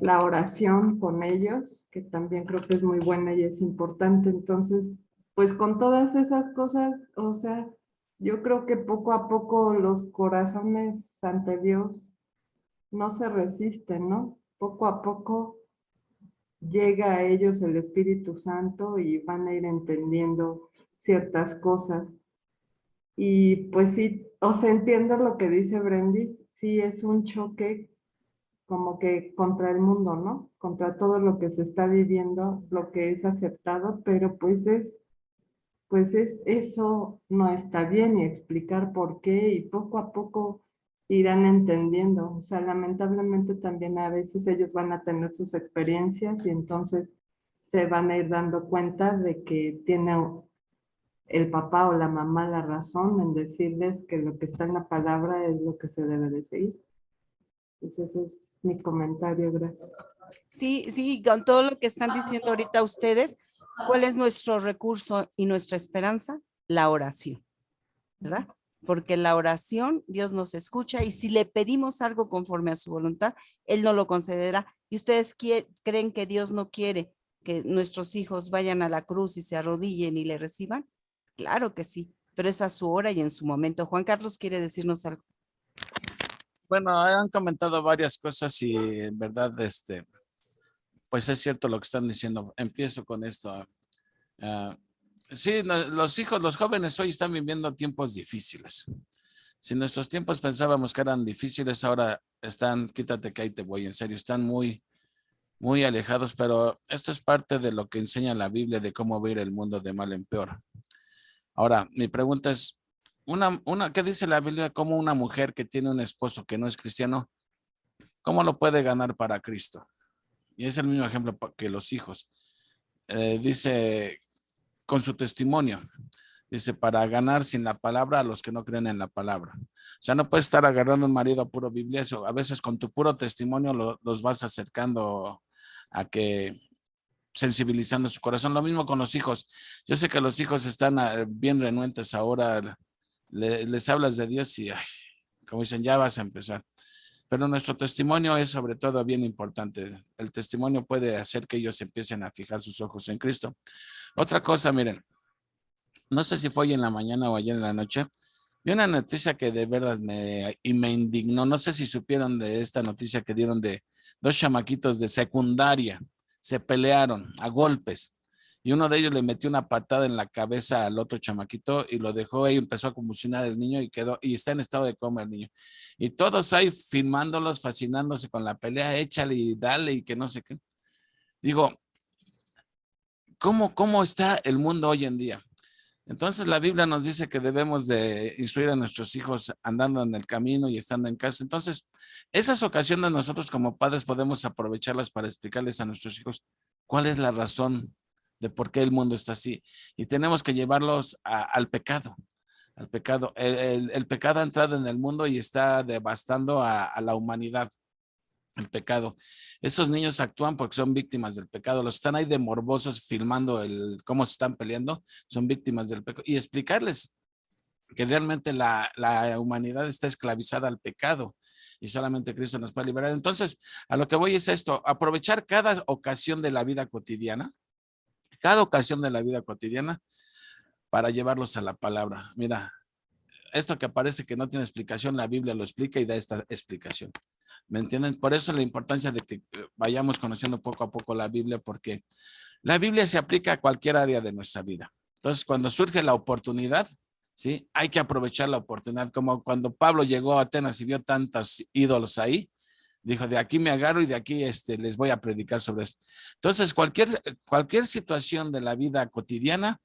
la oración con ellos, que también creo que es muy buena y es importante. Entonces, pues con todas esas cosas, o sea, yo creo que poco a poco los corazones ante Dios no se resisten, ¿no? Poco a poco llega a ellos el Espíritu Santo y van a ir entendiendo ciertas cosas. Y pues sí, o sea, entiendo lo que dice Brendis, sí es un choque como que contra el mundo, ¿no? Contra todo lo que se está viviendo, lo que es aceptado, pero pues eso no está bien y explicar por qué y poco a poco irán entendiendo. O sea, lamentablemente también a veces ellos van a tener sus experiencias y entonces se van a ir dando cuenta de que tiene el papá o la mamá la razón en decirles que lo que está en la palabra es lo que se debe de seguir. Entonces ese es mi comentario, gracias. Sí, sí, con todo lo que están diciendo ahorita ustedes, ¿cuál es nuestro recurso y nuestra esperanza? La oración, ¿verdad? Porque la oración, Dios nos escucha y si le pedimos algo conforme a su voluntad, Él nos lo concederá. ¿Y ustedes creen que Dios no quiere que nuestros hijos vayan a la cruz y se arrodillen y le reciban? Claro que sí, pero es a su hora y en su momento. Juan Carlos quiere decirnos algo. Bueno, han comentado varias cosas y en verdad, pues es cierto lo que están diciendo. Empiezo con esto. Sí, los hijos, los jóvenes hoy están viviendo tiempos difíciles. Si en nuestros tiempos pensábamos que eran difíciles, ahora están, quítate que ahí te voy, en serio, están muy, muy alejados, pero esto es parte de lo que enseña la Biblia de cómo ver el mundo de mal en peor. Ahora, mi pregunta es, ¿qué dice la Biblia? ¿Cómo una mujer que tiene un esposo que no es cristiano, cómo lo puede ganar para Cristo? Y es el mismo ejemplo que los hijos. Dice, con su testimonio, dice, para ganar sin la palabra a los que no creen en la palabra. O sea, no puedes estar agarrando un marido a puro Biblia, eso, a veces con tu puro testimonio los vas acercando a que sensibilizando su corazón. Lo mismo con los hijos. Yo sé que los hijos están bien renuentes ahora les hablas de Dios y, ay, como dicen, ya vas a empezar. Pero nuestro testimonio es sobre todo bien importante. El testimonio puede hacer que ellos empiecen a fijar sus ojos en Cristo. Otra cosa, miren, no sé si fue hoy en la mañana o ayer en la noche, vi una noticia que de verdad me indignó. No sé si supieron de esta noticia que dieron de dos chamaquitos de secundaria. Se pelearon a golpes y uno de ellos le metió una patada en la cabeza al otro chamaquito y lo dejó y empezó a convulsionar el niño y quedó, y está en estado de coma el niño. Y todos ahí filmándolos, fascinándose con la pelea, échale y dale y que no sé qué. Digo, ¿cómo está el mundo hoy en día? Entonces la Biblia nos dice que debemos de instruir a nuestros hijos andando en el camino y estando en casa. Entonces, esas ocasiones nosotros como padres podemos aprovecharlas para explicarles a nuestros hijos cuál es la razón de por qué el mundo está así. Y tenemos que llevarlos al pecado. Al pecado. El pecado ha entrado en el mundo y está devastando a la humanidad. El pecado. Esos niños actúan porque son víctimas del pecado. Los están ahí de morbosos filmando cómo se están peleando. Son víctimas del pecado. Y explicarles que realmente la humanidad está esclavizada al pecado y solamente Cristo nos puede liberar. Entonces, a lo que voy es esto, aprovechar cada ocasión de la vida cotidiana, para llevarlos a la palabra. Mira, esto que parece que no tiene explicación, la Biblia lo explica y da esta explicación. ¿Me entienden? Por eso la importancia de que vayamos conociendo poco a poco la Biblia, porque la Biblia se aplica a cualquier área de nuestra vida. Entonces, cuando surge la oportunidad, ¿sí? Hay que aprovechar la oportunidad, como cuando Pablo llegó a Atenas y vio tantos ídolos ahí, dijo, de aquí me agarro y de aquí les voy a predicar sobre esto. Entonces, cualquier situación de la vida cotidiana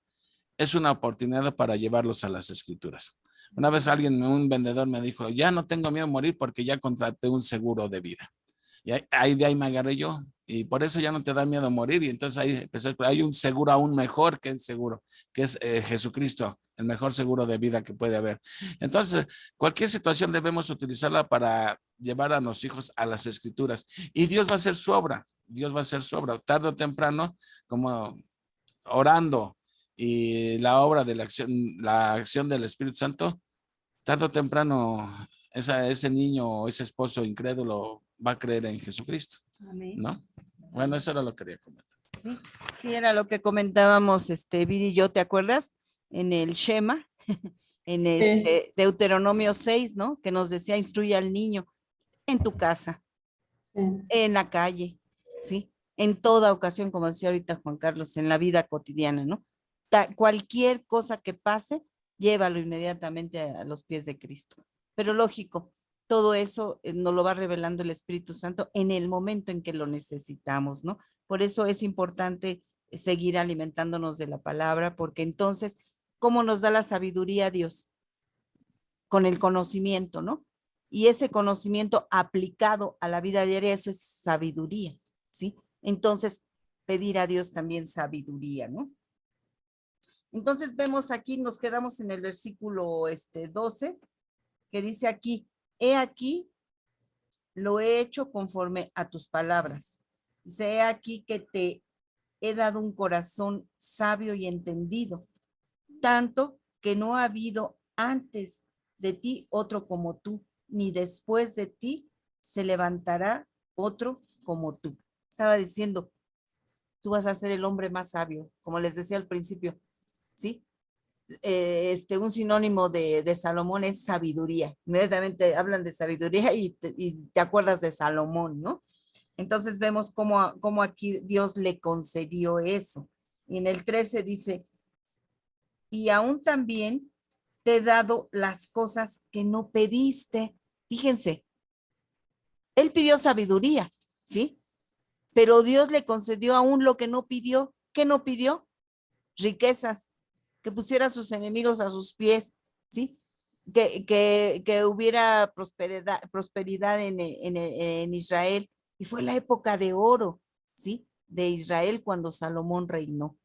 es una oportunidad para llevarlos a las escrituras. Una vez un vendedor me dijo, ya no tengo miedo a morir porque ya contraté un seguro de vida. Y ahí de ahí me agarré yo. Y por eso ya no te da miedo morir. Y entonces ahí empecé, hay un seguro aún mejor que el seguro, que es Jesucristo, el mejor seguro de vida que puede haber. Entonces, cualquier situación debemos utilizarla para llevar a los hijos a las escrituras. Y Dios va a hacer su obra. Dios va a hacer su obra. Tarde o temprano, como orando y la obra de la acción del Espíritu Santo, tarde o temprano ese niño o ese esposo incrédulo va a creer en Jesucristo, Amén. ¿no? Bueno, eso era lo que quería comentar. Sí, sí, era lo que comentábamos, Viri y yo, ¿te acuerdas? En el Shema, en Deuteronomio 6, ¿no? Que nos decía, instruye al niño en tu casa, en la calle, ¿sí? En toda ocasión, como decía ahorita Juan Carlos, en la vida cotidiana, ¿no? Cualquier cosa que pase, llévalo inmediatamente a los pies de Cristo. Pero lógico, todo eso nos lo va revelando el Espíritu Santo en el momento en que lo necesitamos, ¿no? Por eso es importante seguir alimentándonos de la palabra, porque entonces, ¿cómo nos da la sabiduría Dios? Con el conocimiento, ¿no? Y ese conocimiento aplicado a la vida diaria, eso es sabiduría, ¿sí? Entonces, pedir a Dios también sabiduría, ¿no? Entonces vemos aquí, nos quedamos en el versículo 12, que dice aquí, he aquí, lo he hecho conforme a tus palabras. Dice, he aquí que te he dado un corazón sabio y entendido, tanto que no ha habido antes de ti otro como tú, ni después de ti se levantará otro como tú. Estaba diciendo, tú vas a ser el hombre más sabio, como les decía al principio, ¿sí? Un sinónimo de Salomón es sabiduría. Inmediatamente hablan de sabiduría y te acuerdas de Salomón, ¿no? Entonces vemos cómo aquí Dios le concedió eso. Y en el 13 dice, y aún también te he dado las cosas que no pediste. Fíjense, él pidió sabiduría, ¿sí? Pero Dios le concedió aún lo que no pidió. ¿Qué no pidió? Riquezas, que pusiera a sus enemigos a sus pies, ¿sí? Que hubiera prosperidad en Israel. Y fue la época de oro, ¿sí? De Israel cuando Salomón reinó,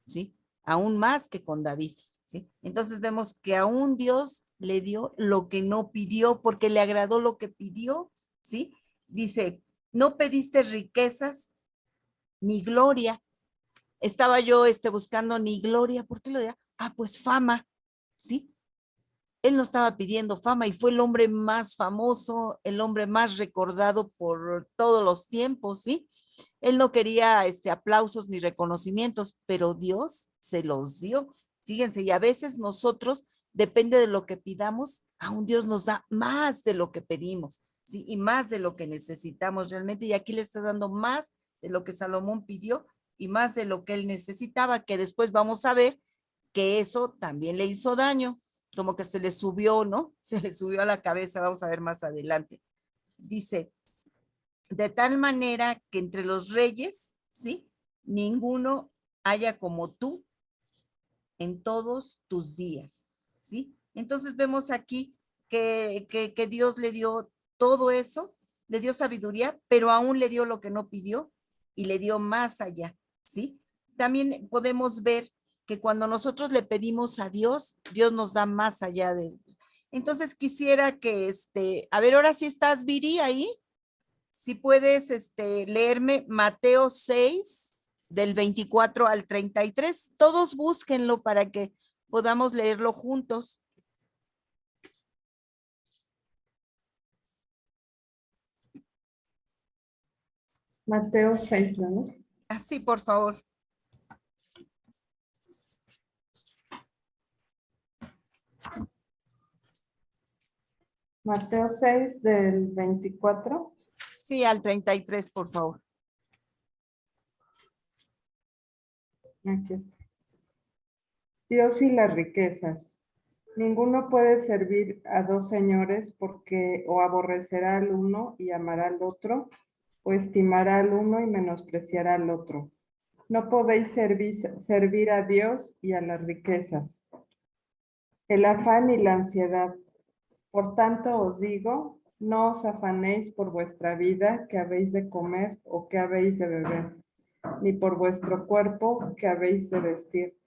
¿sí? Aún más que con David, ¿sí? Entonces vemos que aún Dios le dio lo que no pidió porque le agradó lo que pidió, ¿sí? Dice, no pediste riquezas ni gloria. Estaba yo buscando ni gloria, ¿por qué lo diría? Pues fama, ¿sí? él no estaba pidiendo fama y fue el hombre más famoso, el hombre más recordado por todos los tiempos, ¿sí? Él no quería aplausos ni reconocimientos, pero Dios se los dio. Fíjense, y a veces nosotros, depende de lo que pidamos, aún Dios nos da más de lo que pedimos, ¿sí? Y más de lo que necesitamos realmente. Y aquí le está dando más de lo que Salomón pidió y más de lo que él necesitaba, que después vamos a ver que eso también le hizo daño, como que se le subió, ¿no? Se le subió a la cabeza, vamos a ver más adelante. Dice, de tal manera que entre los reyes, ¿sí? Ninguno haya como tú en todos tus días, ¿sí? Entonces vemos aquí que Dios le dio todo eso, le dio sabiduría, pero aún le dio lo que no pidió y le dio más allá, ¿sí? También podemos ver que cuando nosotros le pedimos a Dios, Dios nos da más allá de eso. Entonces quisiera que, a ver, ahora sí estás, Viri, ahí. Si puedes, leerme Mateo 6, del 24 al 33. Todos búsquenlo para que podamos leerlo juntos. Mateo 6, ¿no? Así, por favor. Mateo 6 del 24. Sí, al 33, por favor. Aquí está. Dios y las riquezas. Ninguno puede servir a dos señores porque o aborrecerá al uno y amará al otro, o estimará al uno y menospreciará al otro. No podéis servir a Dios y a las riquezas. El afán y la ansiedad. Por tanto os digo, no os afanéis por vuestra vida, que habéis de comer o que habéis de beber, ni por vuestro cuerpo, que habéis de vestir.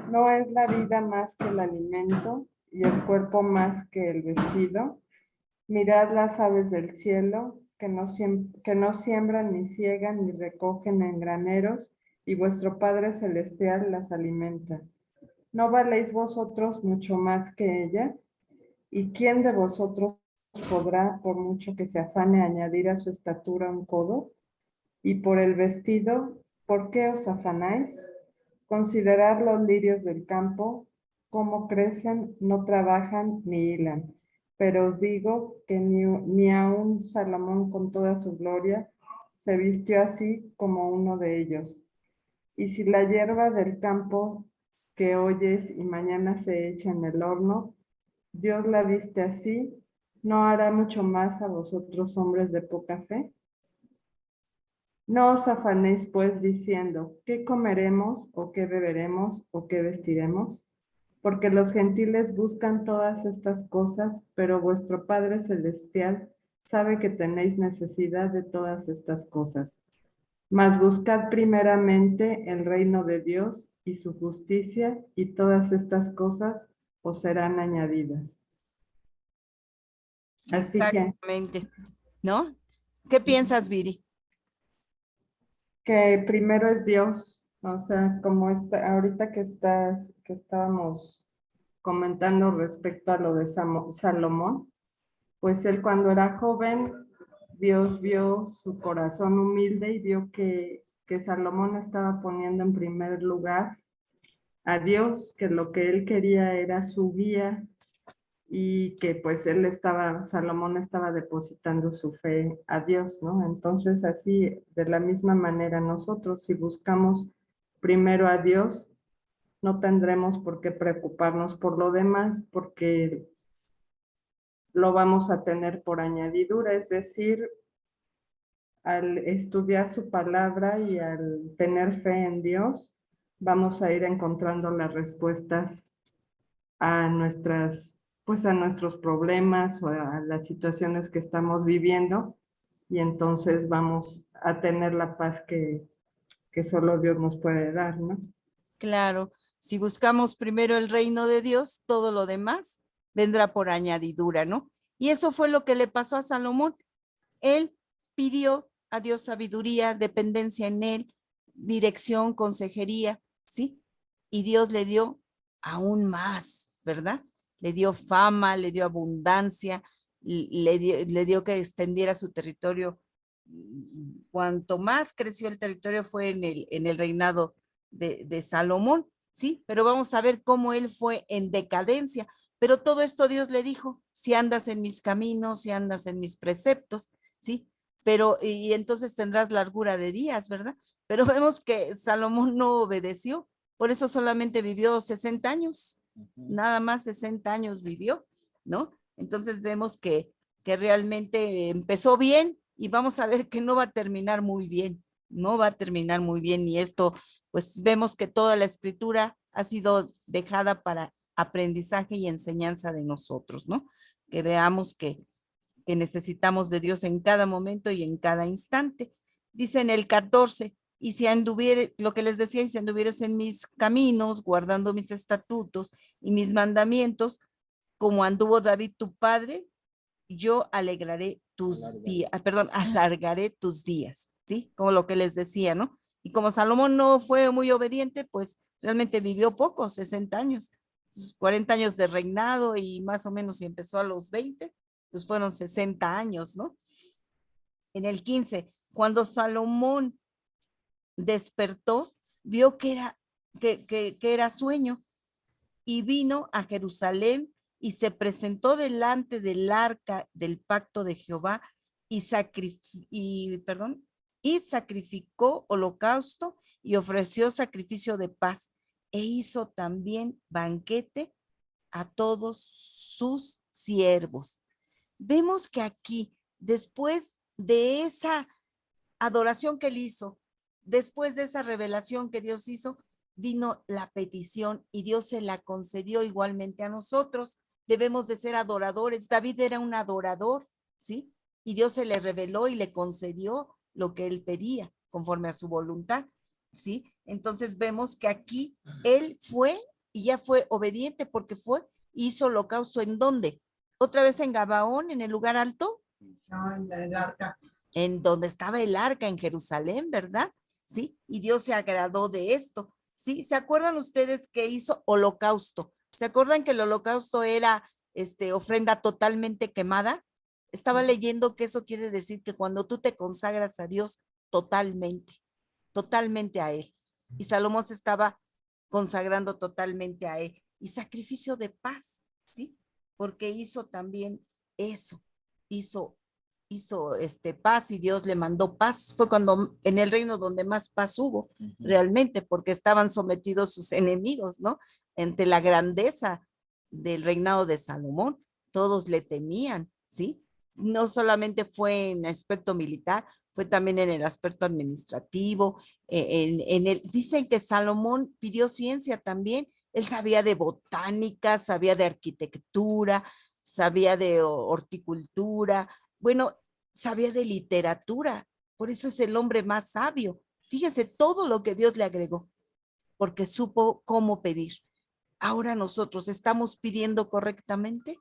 ¿No es la vida más que el alimento y el cuerpo más que el vestido? Mirad las aves del cielo, que no siembran, ni ciegan, ni recogen en graneros, y vuestro Padre Celestial las alimenta. ¿No valéis vosotros mucho más que ellas? ¿Y quién de vosotros podrá, por mucho que se afane, añadir a su estatura un codo? Y por el vestido, ¿por qué os afanáis? Considerad los lirios del campo, cómo crecen, no trabajan ni hilan. Pero os digo que ni aun Salomón con toda su gloria se vistió así como uno de ellos. Y si la hierba del campo que oyes y mañana se echa en el horno, Dios la viste así, ¿no hará mucho más a vosotros hombres de poca fe? No os afanéis pues diciendo, ¿qué comeremos o qué beberemos o qué vestiremos? Porque los gentiles buscan todas estas cosas, pero vuestro Padre Celestial sabe que tenéis necesidad de todas estas cosas. Mas buscad primeramente el reino de Dios y su justicia, y todas estas cosas os serán añadidas. Así Exactamente, ¿no? ¿Qué piensas, Viri? que primero es Dios, o sea, como ahorita que estábamos comentando respecto a lo de Salomón, pues él cuando era joven, Dios vio su corazón humilde y vio que Salomón estaba poniendo en primer lugar a Dios, que lo que él quería era su guía y que pues Salomón estaba depositando su fe a Dios, ¿no? Entonces así, de la misma manera nosotros, si buscamos primero a Dios, no tendremos por qué preocuparnos por lo demás, porque lo vamos a tener por añadidura, es decir, al estudiar su palabra y al tener fe en Dios, vamos a ir encontrando las respuestas a a nuestros problemas o a las situaciones que estamos viviendo, y entonces vamos a tener la paz que solo Dios nos puede dar, ¿no? Claro, si buscamos primero el reino de Dios, todo lo demás vendrá por añadidura, ¿no? Y eso fue lo que le pasó a Salomón. Él pidió a Dios sabiduría, dependencia en él, dirección, consejería, ¿sí? Y Dios le dio aún más, ¿verdad? le dio fama, le dio abundancia, le dio que extendiera su territorio. Cuanto más creció el territorio fue en el reinado de Salomón, ¿sí? Pero vamos a ver cómo él fue en decadencia. Pero todo esto Dios le dijo, si andas en mis caminos, si andas en mis preceptos, ¿sí? Pero, y entonces tendrás largura de días, ¿verdad? Pero vemos que Salomón no obedeció, por eso solamente vivió 60 años, nada más 60 años vivió, ¿no? Entonces vemos que realmente empezó bien y vamos a ver que no va a terminar muy bien, no va a terminar muy bien, y esto, pues vemos que toda la escritura ha sido dejada para aprendizaje y enseñanza de nosotros, ¿no? Que veamos que necesitamos de Dios en cada momento y en cada instante. Dice en el 14, y si anduviere, lo que les decía, y si anduvieres en mis caminos, guardando mis estatutos y mis mandamientos, como anduvo David tu padre, yo alegraré tus días, perdón, alargaré tus días, ¿sí? Como lo que les decía, ¿no? Y como Salomón no fue muy obediente, pues realmente vivió poco, 60 años, 40 años de reinado, y más o menos si empezó a los 20, pues fueron 60 años, ¿no? En el 15, cuando Salomón despertó, vio que era sueño, y vino a Jerusalén y se presentó delante del arca del pacto de Jehová y sacrificó holocausto y ofreció sacrificio de paz, e hizo también banquete a todos sus siervos. Vemos que aquí, después de esa adoración que él hizo, después de esa revelación que Dios hizo, vino la petición y Dios se la concedió igualmente a nosotros. Debemos de ser adoradores. David era un adorador, ¿sí? Y Dios se le reveló y le concedió lo que él pedía conforme a su voluntad, ¿sí? Entonces vemos que aquí él fue y ya fue obediente, porque hizo holocausto. ¿En dónde? Otra vez en Gabaón, en el lugar alto. No, en el arca. En donde estaba el arca en Jerusalén, ¿verdad? Sí, y Dios se agradó de esto. Sí, ¿se acuerdan ustedes que hizo holocausto? ¿Se acuerdan que el holocausto era ofrenda totalmente quemada? Estaba leyendo que eso quiere decir que cuando tú te consagras a Dios totalmente, totalmente a Él. Y Salomón se estaba consagrando totalmente a Él. Y sacrificio de paz, ¿sí? Porque hizo también eso, hizo paz, y Dios le mandó paz. Fue cuando en el reino donde más paz hubo, realmente, porque estaban sometidos sus enemigos, ¿no? Ante la grandeza del reinado de Salomón, todos le temían, ¿sí? No solamente fue en el aspecto militar, fue también en el aspecto administrativo. Dicen que Salomón pidió ciencia también. Él sabía de botánica, sabía de arquitectura, sabía de horticultura. Bueno, sabía de literatura, por eso es el hombre más sabio. Fíjese todo lo que Dios le agregó, porque supo cómo pedir. Ahora nosotros estamos pidiendo correctamente.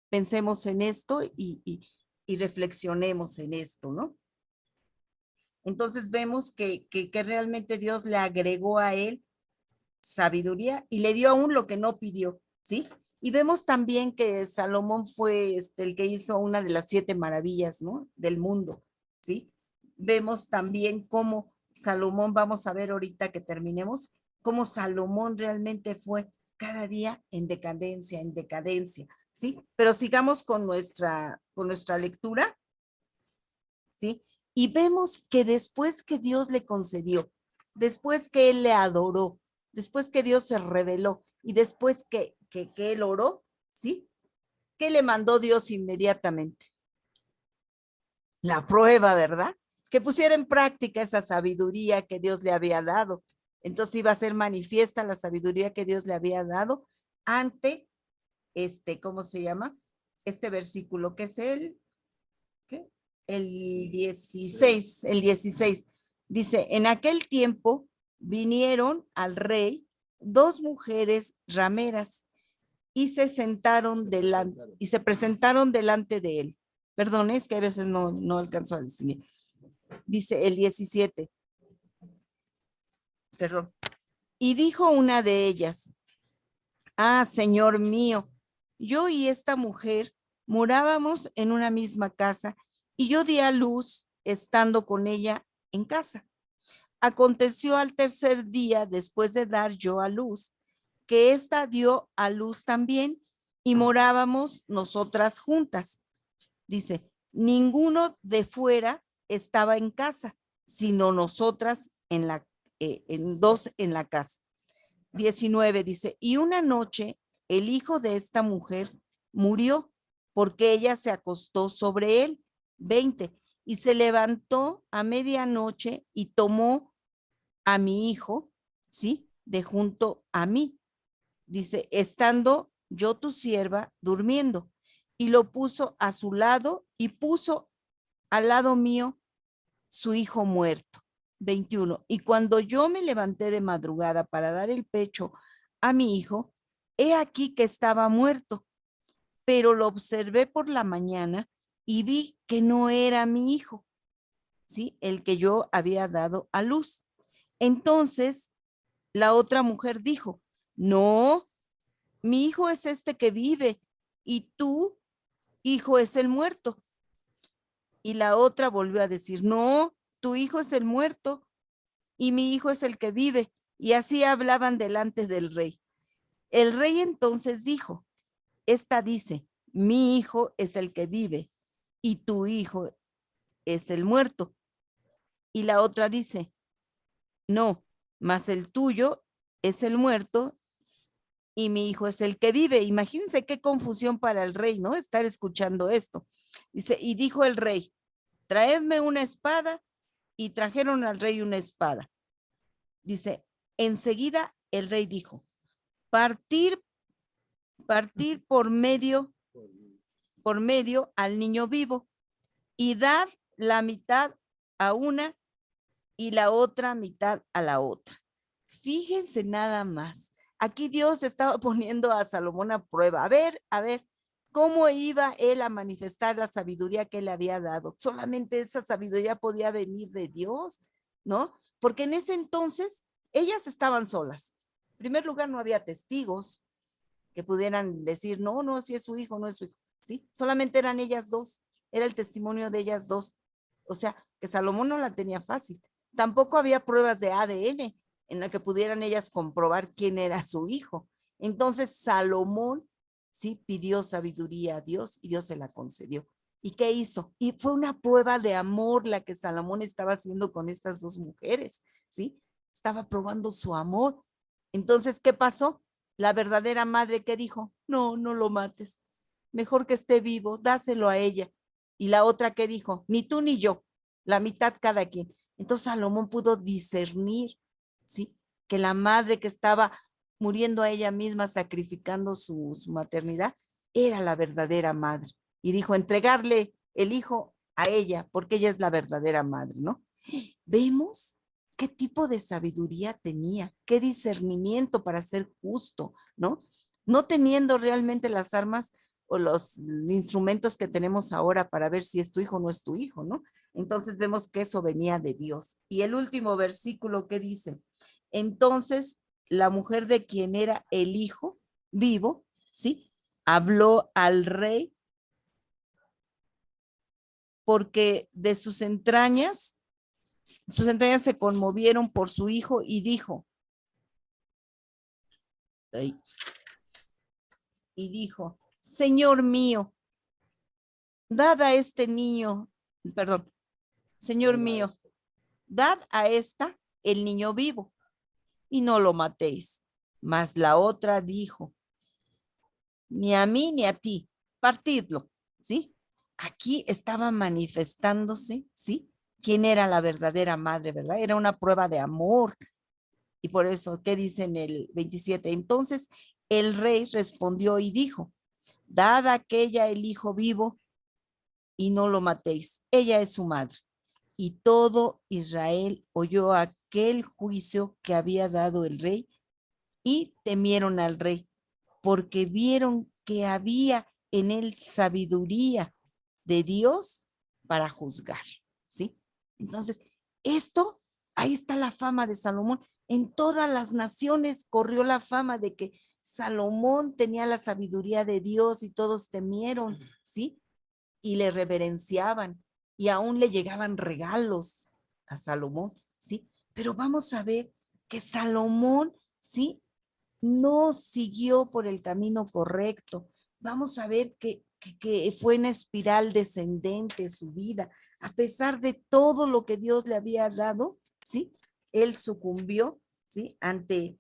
Pensemos en esto y reflexionemos en esto, ¿no? Entonces vemos que realmente Dios le agregó a él sabiduría y le dio aún lo que no pidió, ¿sí? Y vemos también que Salomón fue el que hizo una de las 7 maravillas, ¿no? Del mundo, ¿sí? Vemos también cómo Salomón, vamos a ver ahorita que terminemos, cómo Salomón realmente fue cada día en decadencia, ¿sí? Pero sigamos con nuestra lectura, ¿sí? Y vemos que después que Dios le concedió, después que él le adoró, después que Dios se reveló y después que él oró, ¿sí? ¿Qué le mandó Dios inmediatamente? La prueba, ¿verdad? Que pusiera en práctica esa sabiduría que Dios le había dado. Entonces iba a ser manifiesta la sabiduría que Dios le había dado ante ¿cómo se llama? Este versículo que es el 16, dice, en aquel tiempo vinieron al rey 2 mujeres rameras y se presentaron delante de él. Perdón, es que a veces no alcanzo a distinguir. Dice el 17. Perdón. Y dijo una de ellas, Ah, Señor mío, yo y esta mujer morábamos en una misma casa y yo di a luz estando con ella en casa. Aconteció al tercer día después de dar yo a luz, que ésta dio a luz también y morábamos nosotras juntas. Dice, ninguno de fuera estaba en casa, sino nosotras en dos en la casa. 19 dice, y una noche el hijo de esta mujer murió porque ella se acostó sobre él. 20, y se levantó a medianoche y tomó a mi hijo, ¿sí? De junto a mí. Dice, estando yo tu sierva durmiendo, y lo puso a su lado y puso al lado mío su hijo muerto. 21. Y cuando yo me levanté de madrugada para dar el pecho a mi hijo, he aquí que estaba muerto, pero lo observé por la mañana y vi que no era mi hijo, ¿sí? El que yo había dado a luz. Entonces, la otra mujer dijo, no, mi hijo es este que vive y tu hijo es el muerto. Y la otra volvió a decir, no, tu hijo es el muerto y mi hijo es el que vive. Y así hablaban delante del rey. El rey entonces dijo, esta dice, mi hijo es el que vive y tu hijo es el muerto. Y la otra dice, no, mas el tuyo es el muerto y mi hijo es el que vive. Imagínense qué confusión para el rey, ¿no? Estar escuchando esto. Dice, y dijo el rey, traedme una espada, y trajeron al rey una espada. Dice, enseguida el rey dijo, partir por medio al niño vivo y dar la mitad a una y la otra mitad a la otra. Fíjense nada más. Aquí Dios estaba poniendo a Salomón a prueba. A ver, ¿cómo iba él a manifestar la sabiduría que le había dado? Solamente esa sabiduría podía venir de Dios, ¿no? Porque en ese entonces ellas estaban solas. En primer lugar, no había testigos que pudieran decir, no, no, si es su hijo, no es su hijo, ¿sí? Solamente eran ellas dos, era el testimonio de ellas dos. O sea, que Salomón no la tenía fácil. Tampoco había pruebas de ADN en la que pudieran ellas comprobar quién era su hijo. Entonces Salomón sí pidió sabiduría a Dios y Dios se la concedió. ¿Y qué hizo? Y fue una prueba de amor la que Salomón estaba haciendo con estas dos mujeres, ¿sí? Estaba probando su amor. Entonces, ¿qué pasó? La verdadera madre que dijo, no, no lo mates. Mejor que esté vivo, dáselo a ella. Y la otra que dijo, ni tú ni yo, la mitad cada quien. Entonces Salomón pudo discernir, ¿sí? Que la madre que estaba muriendo a ella misma, sacrificando su maternidad, era la verdadera madre. Y dijo, entregarle el hijo a ella, porque ella es la verdadera madre, ¿no? ¿Vemos qué tipo de sabiduría tenía? ¿Qué discernimiento para ser justo, ¿no? No teniendo realmente las armas o los instrumentos que tenemos ahora para ver si es tu hijo o no es tu hijo, ¿no? Entonces vemos que eso venía de Dios. Y el último versículo que dice, entonces la mujer de quien era el hijo vivo, ¿sí? Habló al rey porque de sus entrañas se conmovieron por su hijo y dijo, Señor mío, dad a este niño, perdón, Señor mío, dad a esta el niño vivo y no lo matéis. Mas la otra dijo, ni a mí ni a ti, partidlo, ¿sí? Aquí estaba manifestándose, ¿sí? ¿Quién era la verdadera madre, verdad? Era una prueba de amor. Y por eso, ¿qué dice en el 27? Entonces el rey respondió y dijo, dad a aquella el hijo vivo y no lo matéis. Ella es su madre. Y todo Israel oyó aquel juicio que había dado el rey y temieron al rey, porque vieron que había en él sabiduría de Dios para juzgar, ¿sí? Entonces, ahí está la fama de Salomón. En todas las naciones corrió la fama de que Salomón tenía la sabiduría de Dios y todos temieron, ¿sí? Y le reverenciaban y aún le llegaban regalos a Salomón, ¿sí? Pero vamos a ver que Salomón, ¿sí? No siguió por el camino correcto. Vamos a ver que fue una espiral descendente su vida. A pesar de todo lo que Dios le había dado, ¿sí? Él sucumbió, ¿sí? Ante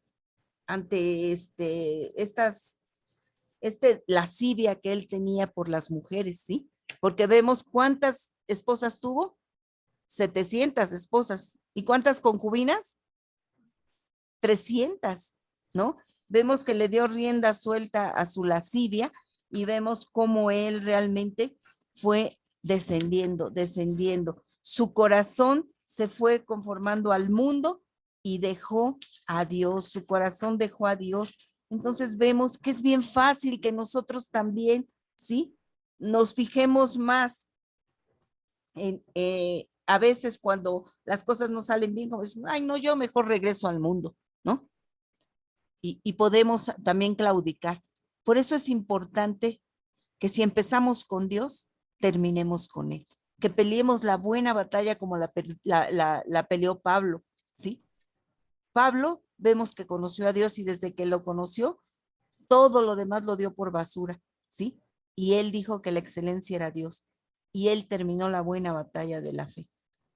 lascivia que él tenía por las mujeres, ¿sí? Porque vemos cuántas esposas tuvo, 700 esposas. ¿Y cuántas concubinas? 300, ¿no? Vemos que le dio rienda suelta a su lascivia y vemos cómo él realmente fue descendiendo. Su corazón se fue conformando al mundo y dejó a Dios, su corazón dejó a Dios. Entonces vemos que es bien fácil que nosotros también, ¿sí? Nos fijemos más a veces cuando las cosas no salen bien, como dicen, ay, no, yo mejor regreso al mundo, ¿no? Y podemos también claudicar. Por eso es importante que si empezamos con Dios, terminemos con Él. Que peleemos la buena batalla como la peleó Pablo, ¿sí? Pablo, vemos que conoció a Dios y desde que lo conoció, todo lo demás lo dio por basura, ¿sí? Y él dijo que la excelencia era Dios. Y él terminó la buena batalla de la fe,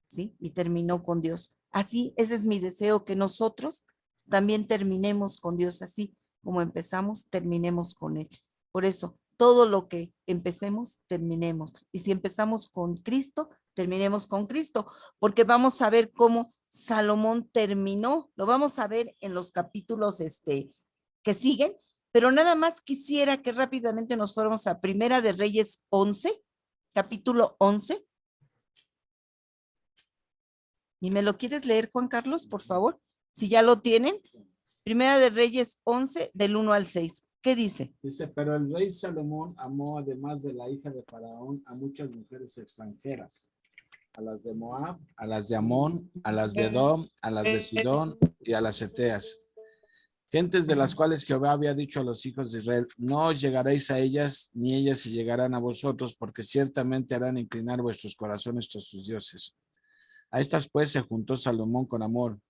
¿sí? Y terminó con Dios. Así, ese es mi deseo, que nosotros también terminemos con Dios, así como empezamos, terminemos con Él. Por eso, todo lo que empecemos, terminemos. Y si empezamos con Cristo, terminemos con Cristo, porque vamos a ver cómo Salomón terminó. Lo vamos a ver en los capítulos que siguen, pero nada más quisiera que rápidamente nos fuéramos a Primera de Reyes 11, capítulo 11. ¿Y me lo quieres leer, Juan Carlos, por favor? Si ya lo tienen. Primera de Reyes 11, del 1 al 6. ¿Qué dice? Dice, pero el rey Salomón amó, además de la hija de Faraón, a muchas mujeres extranjeras, a las de Moab, a las de Amón, a las de Edom, a las de Sidón y a las Eteas. Gentes de las cuales Jehová había dicho a los hijos de Israel, no os llegaréis a ellas, ni ellas se llegarán a vosotros, porque ciertamente harán inclinar vuestros corazones a sus dioses. A estas pues se juntó Salomón con amor,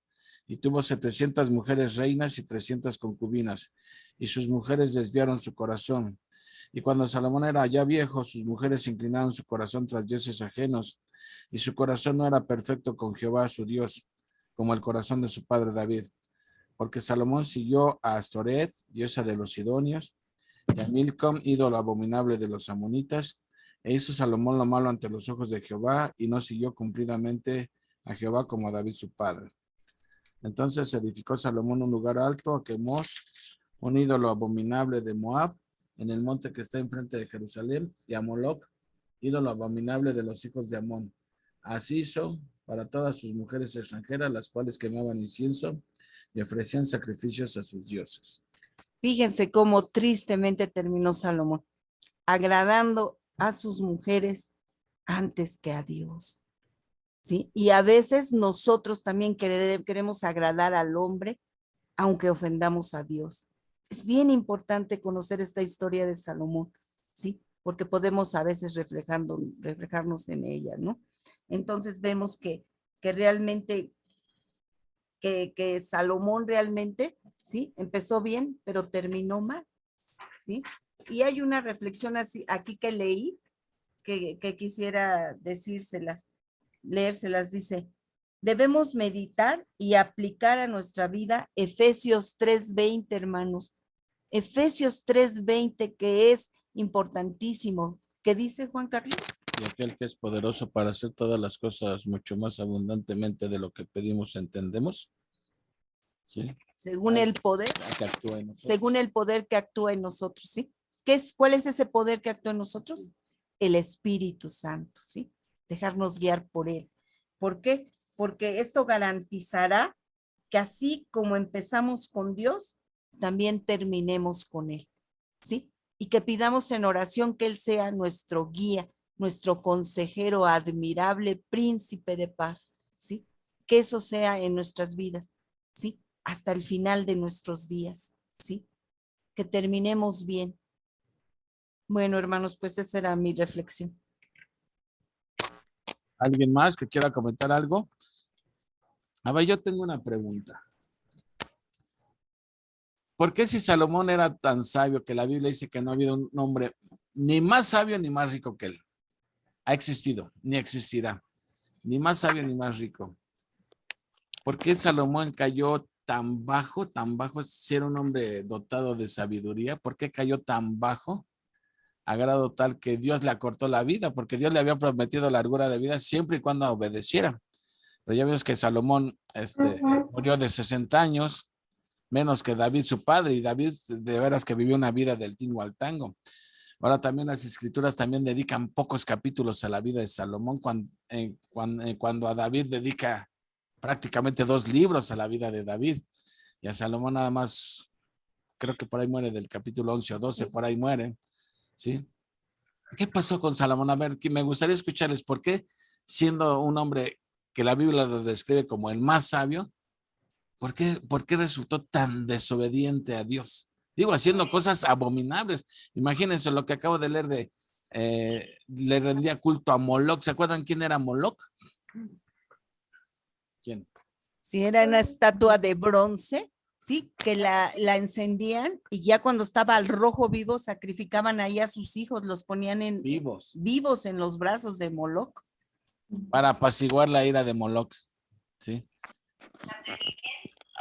y tuvo 700 mujeres reinas y 300 concubinas, y sus mujeres desviaron su corazón. Y cuando Salomón era ya viejo, sus mujeres inclinaron su corazón tras dioses ajenos, y su corazón no era perfecto con Jehová su Dios, como el corazón de su padre David. Porque Salomón siguió a Astoret, diosa de los sidonios, y a Milcom, ídolo abominable de los amonitas, e hizo Salomón lo malo ante los ojos de Jehová, y no siguió cumplidamente a Jehová como a David su padre. Entonces edificó Salomón un lugar alto a Quemos, un ídolo abominable de Moab, en el monte que está enfrente de Jerusalén, y a Moloc, ídolo abominable de los hijos de Amón. Así hizo para todas sus mujeres extranjeras, las cuales quemaban incienso y ofrecían sacrificios a sus dioses. Fíjense cómo tristemente terminó Salomón, agradando a sus mujeres antes que a Dios, ¿sí? Y a veces nosotros también queremos agradar al hombre, aunque ofendamos a Dios. Es bien importante conocer esta historia de Salomón, ¿sí? Porque podemos a veces reflejarnos en ella, ¿no? Entonces vemos que realmente, que Salomón realmente, ¿sí? Empezó bien, pero terminó mal, ¿sí? Y hay una reflexión así, aquí que leí, que quisiera leérselas, dice, debemos meditar y aplicar a nuestra vida Efesios 3:20, hermanos. Efesios 3:20, que es importantísimo. ¿Qué dice, Juan Carlos? Y aquel que es poderoso para hacer todas las cosas mucho más abundantemente de lo que pedimos, entendemos. ¿Sí? Según el poder. Que actúa en nosotros. Según el poder que actúa en nosotros, ¿sí? ¿Cuál es ese poder que actúa en nosotros? El Espíritu Santo, ¿sí? Dejarnos guiar por él. ¿Por qué? Porque esto garantizará que así como empezamos con Dios, también terminemos con él, ¿sí? Y que pidamos en oración que él sea nuestro guía, nuestro consejero admirable, príncipe de paz, ¿sí? Que eso sea en nuestras vidas, ¿sí? Hasta el final de nuestros días, ¿sí? que terminemos bien. Bueno, hermanos, pues esa era mi reflexión. ¿Alguien más que quiera comentar algo? A ver, yo tengo una pregunta. ¿Por qué si Salomón era tan sabio que la Biblia dice que no ha habido un hombre ni más sabio ni más rico que él? Ha existido, ni existirá. Ni más sabio ni más rico. ¿Por qué Salomón cayó tan bajo, si era un hombre dotado de sabiduría? ¿Por qué cayó tan bajo? A grado tal que Dios le acortó la vida, porque Dios le había prometido largura de vida siempre y cuando obedeciera. Pero ya vemos que Salomón murió de 60 años, menos que David su padre, y David de veras que vivió una vida del tingo al tango. Ahora también las escrituras también dedican pocos capítulos a la vida de Salomón, cuando a David dedica prácticamente 2 libros a la vida de David, y a Salomón nada más, creo que por ahí muere del capítulo 11 o 12, sí. Por ahí muere, ¿sí? ¿Qué pasó con Salomón? A ver, que me gustaría escucharles, ¿por qué siendo un hombre que la Biblia lo describe como el más sabio, por qué resultó tan desobediente a Dios? Digo, haciendo cosas abominables. Imagínense lo que acabo de leer de, le rendía culto a Moloc. ¿Se acuerdan quién era Moloc? ¿Quién? Si era una estatua de bronce, sí, que la encendían y ya cuando estaba al rojo vivo sacrificaban ahí a sus hijos, los ponían vivos en los brazos de Moloc. Para apaciguar la ira de Moloc, ¿sí?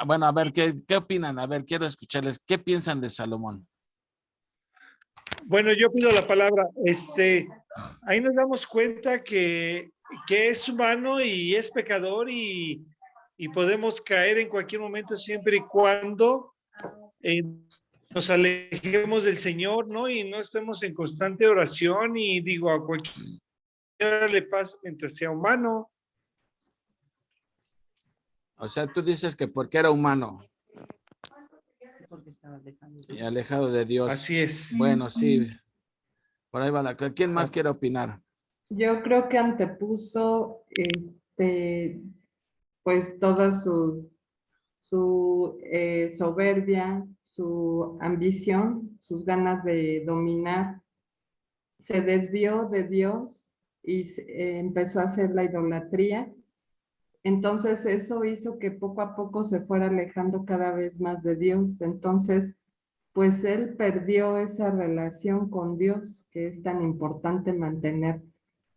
Bueno, a ver, ¿qué opinan? A ver, quiero escucharles. ¿Qué piensan de Salomón? Bueno, yo pido la palabra. Ahí nos damos cuenta que es humano y es pecador y podemos caer en cualquier momento siempre y cuando nos alejemos del Señor, ¿no? Y no estemos en constante oración y digo, a cualquiera le pasa mientras sea humano. O sea, tú dices que porque era humano. Porque estaba y alejado de Dios. Así es. Bueno, sí. Por ahí va la cosa. ¿Quién más quiere opinar? Yo creo que antepuso pues toda su soberbia, su ambición, sus ganas de dominar. Se desvió de Dios y empezó a hacer la idolatría. Entonces eso hizo que poco a poco se fuera alejando cada vez más de Dios. Entonces, pues él perdió esa relación con Dios que es tan importante mantener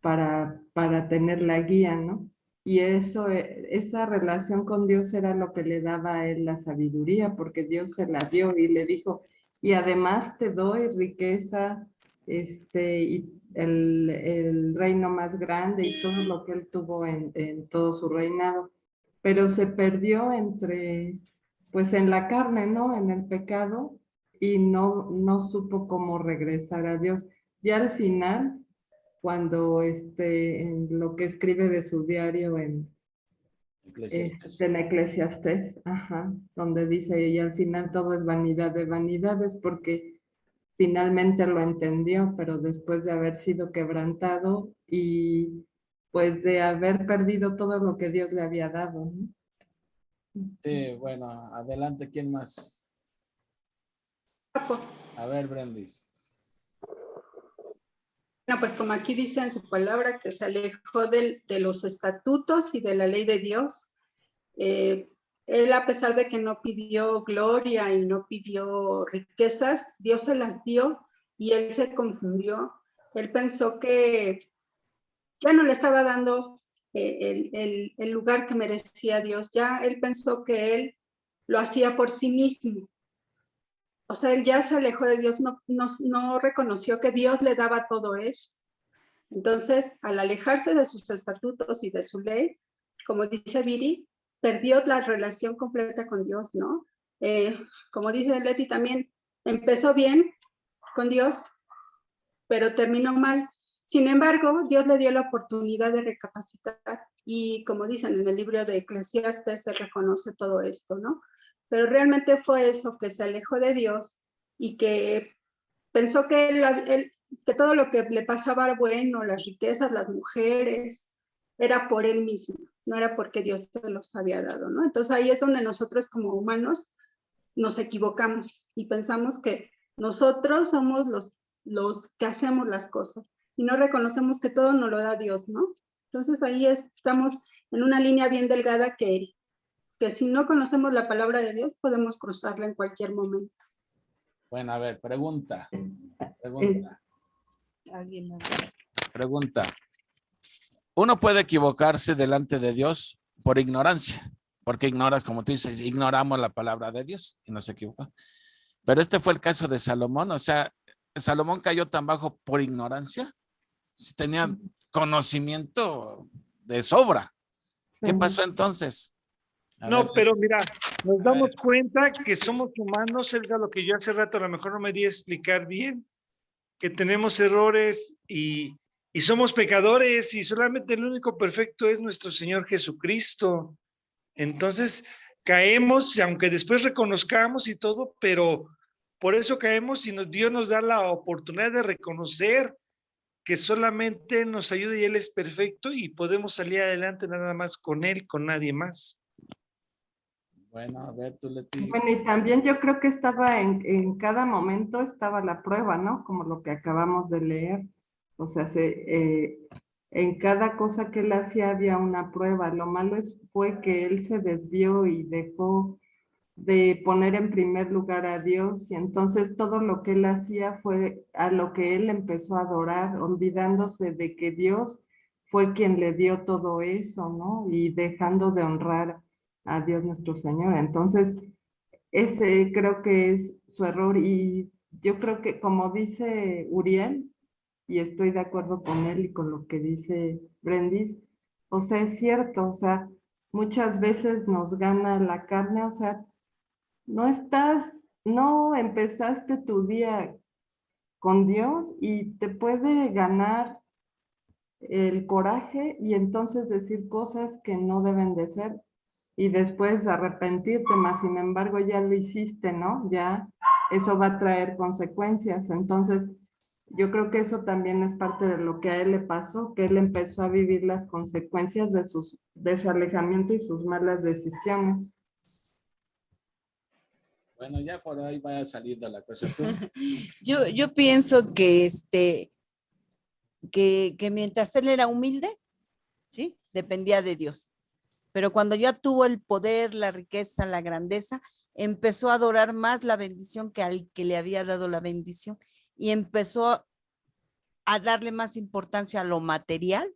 para tener la guía, ¿no? Y esa relación con Dios era lo que le daba a él la sabiduría, porque Dios se la dio y le dijo, y además te doy riqueza, y el reino más grande y todo lo que él tuvo en todo su reinado. Pero se perdió pues en la carne, ¿no? En el pecado, y no supo cómo regresar a Dios. Ya al final, cuando en lo que escribe de su diario en la Eclesiastés, donde dice, y al final todo es vanidad de vanidades, porque finalmente lo entendió, pero después de haber sido quebrantado y pues de haber perdido todo lo que Dios le había dado, ¿no? Sí, bueno, adelante, ¿quién más? A ver, Brendis. Bueno, pues como aquí dice en su palabra que se alejó de los estatutos y de la ley de Dios, él a pesar de que no pidió gloria y no pidió riquezas, Dios se las dio y él se confundió. Él pensó que ya no le estaba dando el lugar que merecía Dios, ya él pensó que él lo hacía por sí mismo. O sea, él ya se alejó de Dios, no reconoció que Dios le daba todo eso. Entonces, al alejarse de sus estatutos y de su ley, como dice Viri, perdió la relación completa con Dios, ¿no? Como dice Leti también, empezó bien con Dios, pero terminó mal. Sin embargo, Dios le dio la oportunidad de recapacitar y como dicen en el libro de Eclesiastes, se reconoce todo esto, ¿no? Pero realmente fue eso, que se alejó de Dios y que pensó que que todo lo que le pasaba bueno, las riquezas, las mujeres, era por él mismo, no era porque Dios se los había dado, ¿no? Entonces ahí es donde nosotros como humanos nos equivocamos y pensamos que nosotros somos los que hacemos las cosas y no reconocemos que todo nos lo da Dios, ¿no? Entonces ahí estamos en una línea bien delgada que si no conocemos la palabra de Dios podemos cruzarla en cualquier momento. Bueno, a ver, pregunta. ¿Alguien más? Pregunta. Uno puede equivocarse delante de Dios por ignorancia, porque ignoras, como tú dices, ignoramos la palabra de Dios y nos equivocamos. Pero este fue el caso de Salomón, o sea, Salomón cayó tan bajo por ignorancia, tenía conocimiento de sobra. ¿Qué pasó entonces? No, pero mira, nos damos cuenta que somos humanos, es lo que yo hace rato a lo mejor no me di a explicar bien, que tenemos errores y somos pecadores y solamente el único perfecto es nuestro Señor Jesucristo. Entonces caemos, aunque después reconozcamos y todo, pero por eso caemos y Dios nos da la oportunidad de reconocer que solamente nos ayuda y Él es perfecto y podemos salir adelante nada más con Él, con nadie más. Bueno, a ver, tú, Leti. Bueno, y también yo creo que estaba en cada momento estaba la prueba, ¿no? Como lo que acabamos de leer. O sea, en cada cosa que él hacía había una prueba. Lo malo fue que él se desvió y dejó de poner en primer lugar a Dios, y entonces todo lo que él hacía fue a lo que él empezó a adorar, olvidándose de que Dios fue quien le dio todo eso, ¿no? Y dejando de honrar a Dios nuestro Señor. Entonces, ese creo que es su error, y yo creo que como dice Uriel, y estoy de acuerdo con él y con lo que dice Brendis, o sea, es cierto, o sea, muchas veces nos gana la carne, o sea, no empezaste tu día con Dios y te puede ganar el coraje y entonces decir cosas que no deben de ser y después arrepentirte, más sin embargo ya lo hiciste, ¿no? Ya eso va a traer consecuencias. Entonces, yo creo que eso también es parte de lo que a él le pasó, que él empezó a vivir las consecuencias de su alejamiento y sus malas decisiones. Bueno, ya por ahí va saliendo la cosa. ¿Tú? Yo pienso que que mientras él era humilde, ¿sí? Dependía de Dios. Pero cuando ya tuvo el poder, la riqueza, la grandeza, empezó a adorar más la bendición que al que le había dado la bendición y empezó a darle más importancia a lo material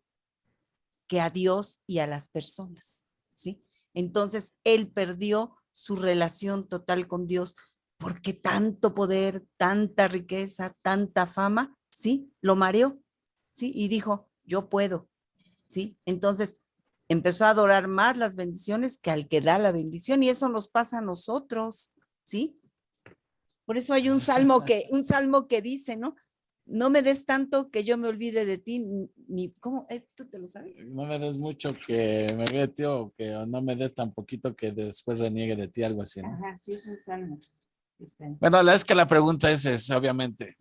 que a Dios y a las personas, ¿sí? Entonces él perdió su relación total con Dios porque tanto poder, tanta riqueza, tanta fama, ¿sí? Lo mareó, ¿sí? Y dijo, yo puedo, ¿sí? Entonces empezó a adorar más las bendiciones que al que da la bendición, y eso nos pasa a nosotros, ¿sí? Por eso hay un salmo que dice, ¿no? No me des tanto que yo me olvide de ti, ni ¿cómo? ¿Tú te lo sabes? No me des mucho que me vea, tío, que no me des tan poquito que después reniegue de ti, algo así, ¿no? Ajá, sí, es un salmo. Bueno, es que la pregunta es obviamente,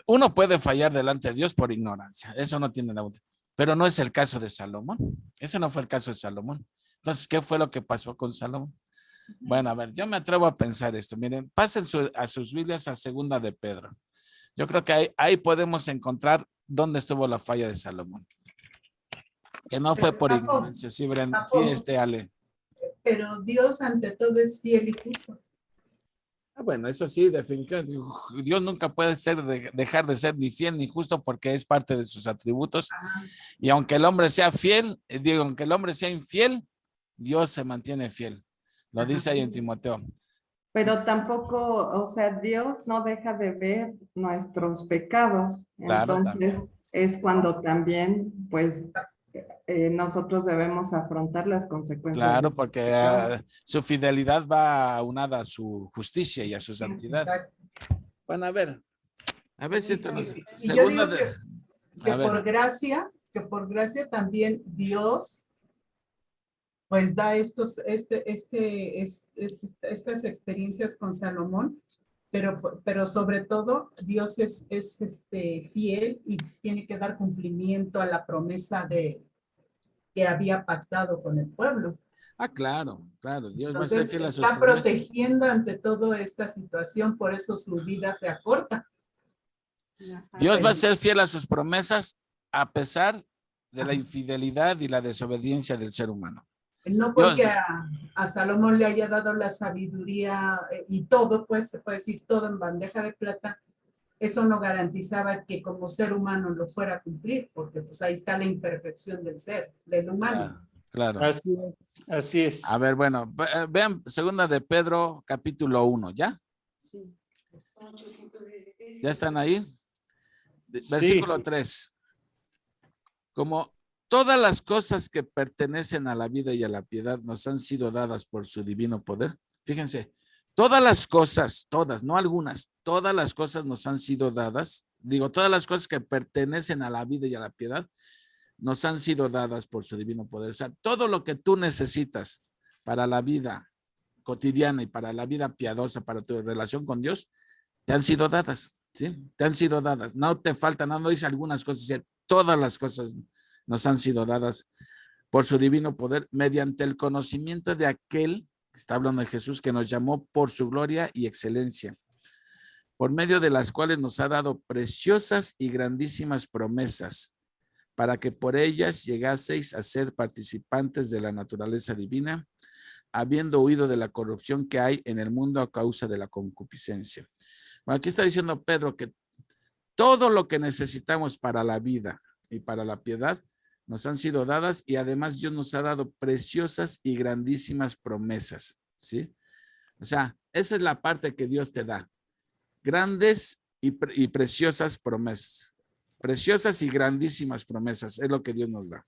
uno puede fallar delante de Dios por ignorancia, eso no tiene duda, pero no es el caso de Salomón, ese no fue el caso de Salomón. Entonces, ¿qué fue lo que pasó con Salomón? Bueno, a ver, yo me atrevo a pensar esto, miren, pasen a sus Biblias a Segunda de Pedro. Yo creo que ahí podemos encontrar dónde estuvo la falla de Salomón. Que no fue por ignorancia, sí, Brenda, sí, Ale. Pero Dios ante todo es fiel y justo. Bueno, eso sí, definitivamente. Dios nunca puede dejar de ser ni fiel ni justo porque es parte de sus atributos. Y aunque el hombre sea fiel, aunque el hombre sea infiel, Dios se mantiene fiel. Lo dice ahí en Timoteo. Pero tampoco, o sea, Dios no deja de ver nuestros pecados. Claro, Entonces, también. es cuando también, pues, nosotros debemos afrontar las consecuencias. Claro, porque su fidelidad va aunada a su justicia y a su santidad. Exacto. Bueno, a ver si esto nos... Y yo digo que por gracia también Dios pues da estas experiencias con Salomón, pero sobre todo Dios es fiel y tiene que dar cumplimiento a la promesa que había pactado con el pueblo. Ah, claro, claro. Dios va a ser Entonces fiel a sus está promesas. protegiendo ante toda esta situación, por eso su vida se acorta. Dios va a ser fiel a sus promesas a pesar de la infidelidad y la desobediencia del ser humano. No Dios, porque a Salomón le haya dado la sabiduría y todo, pues se puede decir todo en bandeja de plata, eso no garantizaba que como ser humano lo fuera a cumplir, porque pues ahí está la imperfección del ser, del humano. claro. Así es, así es. A ver, bueno, vean segunda de Pedro, capítulo 1, ¿ya? Sí. ¿Ya están ahí? Sí. Versículo 3. Como todas las cosas que pertenecen a la vida y a la piedad nos han sido dadas por su divino poder. Fíjense, todas las cosas, todas, no algunas, todas las cosas nos han sido dadas. Digo, todas las cosas que pertenecen a la vida y a la piedad nos han sido dadas por su divino poder. O sea, todo lo que tú necesitas para la vida cotidiana y para la vida piadosa, para tu relación con Dios, te han sido dadas, ¿sí? Te han sido dadas. No te falta, no dice algunas cosas, todas las cosas nos han sido dadas por su divino poder mediante el conocimiento de aquel, está hablando de Jesús, que nos llamó por su gloria y excelencia, por medio de las cuales nos ha dado preciosas y grandísimas promesas, para que por ellas llegaseis a ser participantes de la naturaleza divina, habiendo huido de la corrupción que hay en el mundo a causa de la concupiscencia. Bueno, aquí está diciendo Pedro que todo lo que necesitamos para la vida y para la piedad nos han sido dadas y además Dios nos ha dado preciosas y grandísimas promesas, ¿sí? O sea, esa es la parte que Dios te da. Grandes y preciosas promesas. Preciosas y grandísimas promesas es lo que Dios nos da,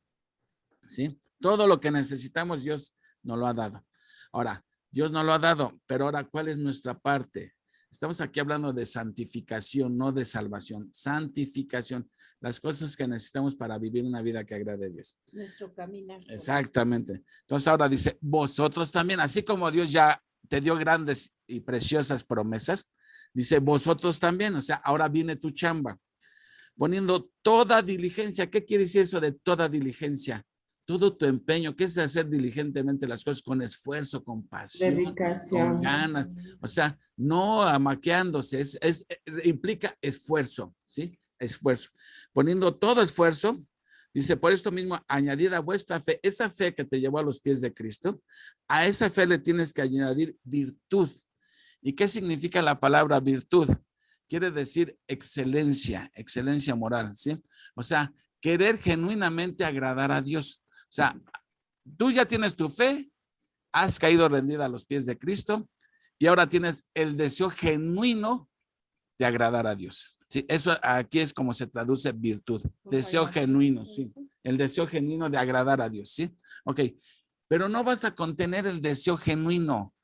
¿sí? Todo lo que necesitamos Dios nos lo ha dado. Ahora, Dios nos lo ha dado, pero ahora, ¿cuál es nuestra parte? Estamos aquí hablando de santificación, no de salvación. Santificación, las cosas que necesitamos para vivir una vida que agrade a Dios. Nuestro caminar. Exactamente. Entonces ahora dice, vosotros también, así como Dios ya te dio grandes y preciosas promesas, dice, vosotros también, o sea, ahora viene tu chamba. Poniendo toda diligencia. ¿Qué quiere decir eso de toda diligencia? Todo tu empeño, que es hacer diligentemente las cosas con esfuerzo, con pasión, Dedicación. con ganas. O sea, no amaqueándose, implica esfuerzo, ¿sí? Esfuerzo. Poniendo todo esfuerzo, dice, por esto mismo, añadir a vuestra fe, esa fe que te llevó a los pies de Cristo, a esa fe le tienes que añadir virtud. ¿Y qué significa la palabra virtud? Quiere decir excelencia, excelencia moral, ¿sí? O sea, querer genuinamente agradar a Dios. O sea, tú ya tienes tu fe, has caído rendida a los pies de Cristo y ahora tienes el deseo genuino de agradar a Dios. Sí, eso aquí es como se traduce virtud, deseo genuino, sí, el deseo genuino de agradar a Dios, ¿sí? Ok, pero no basta con tener el deseo genuino.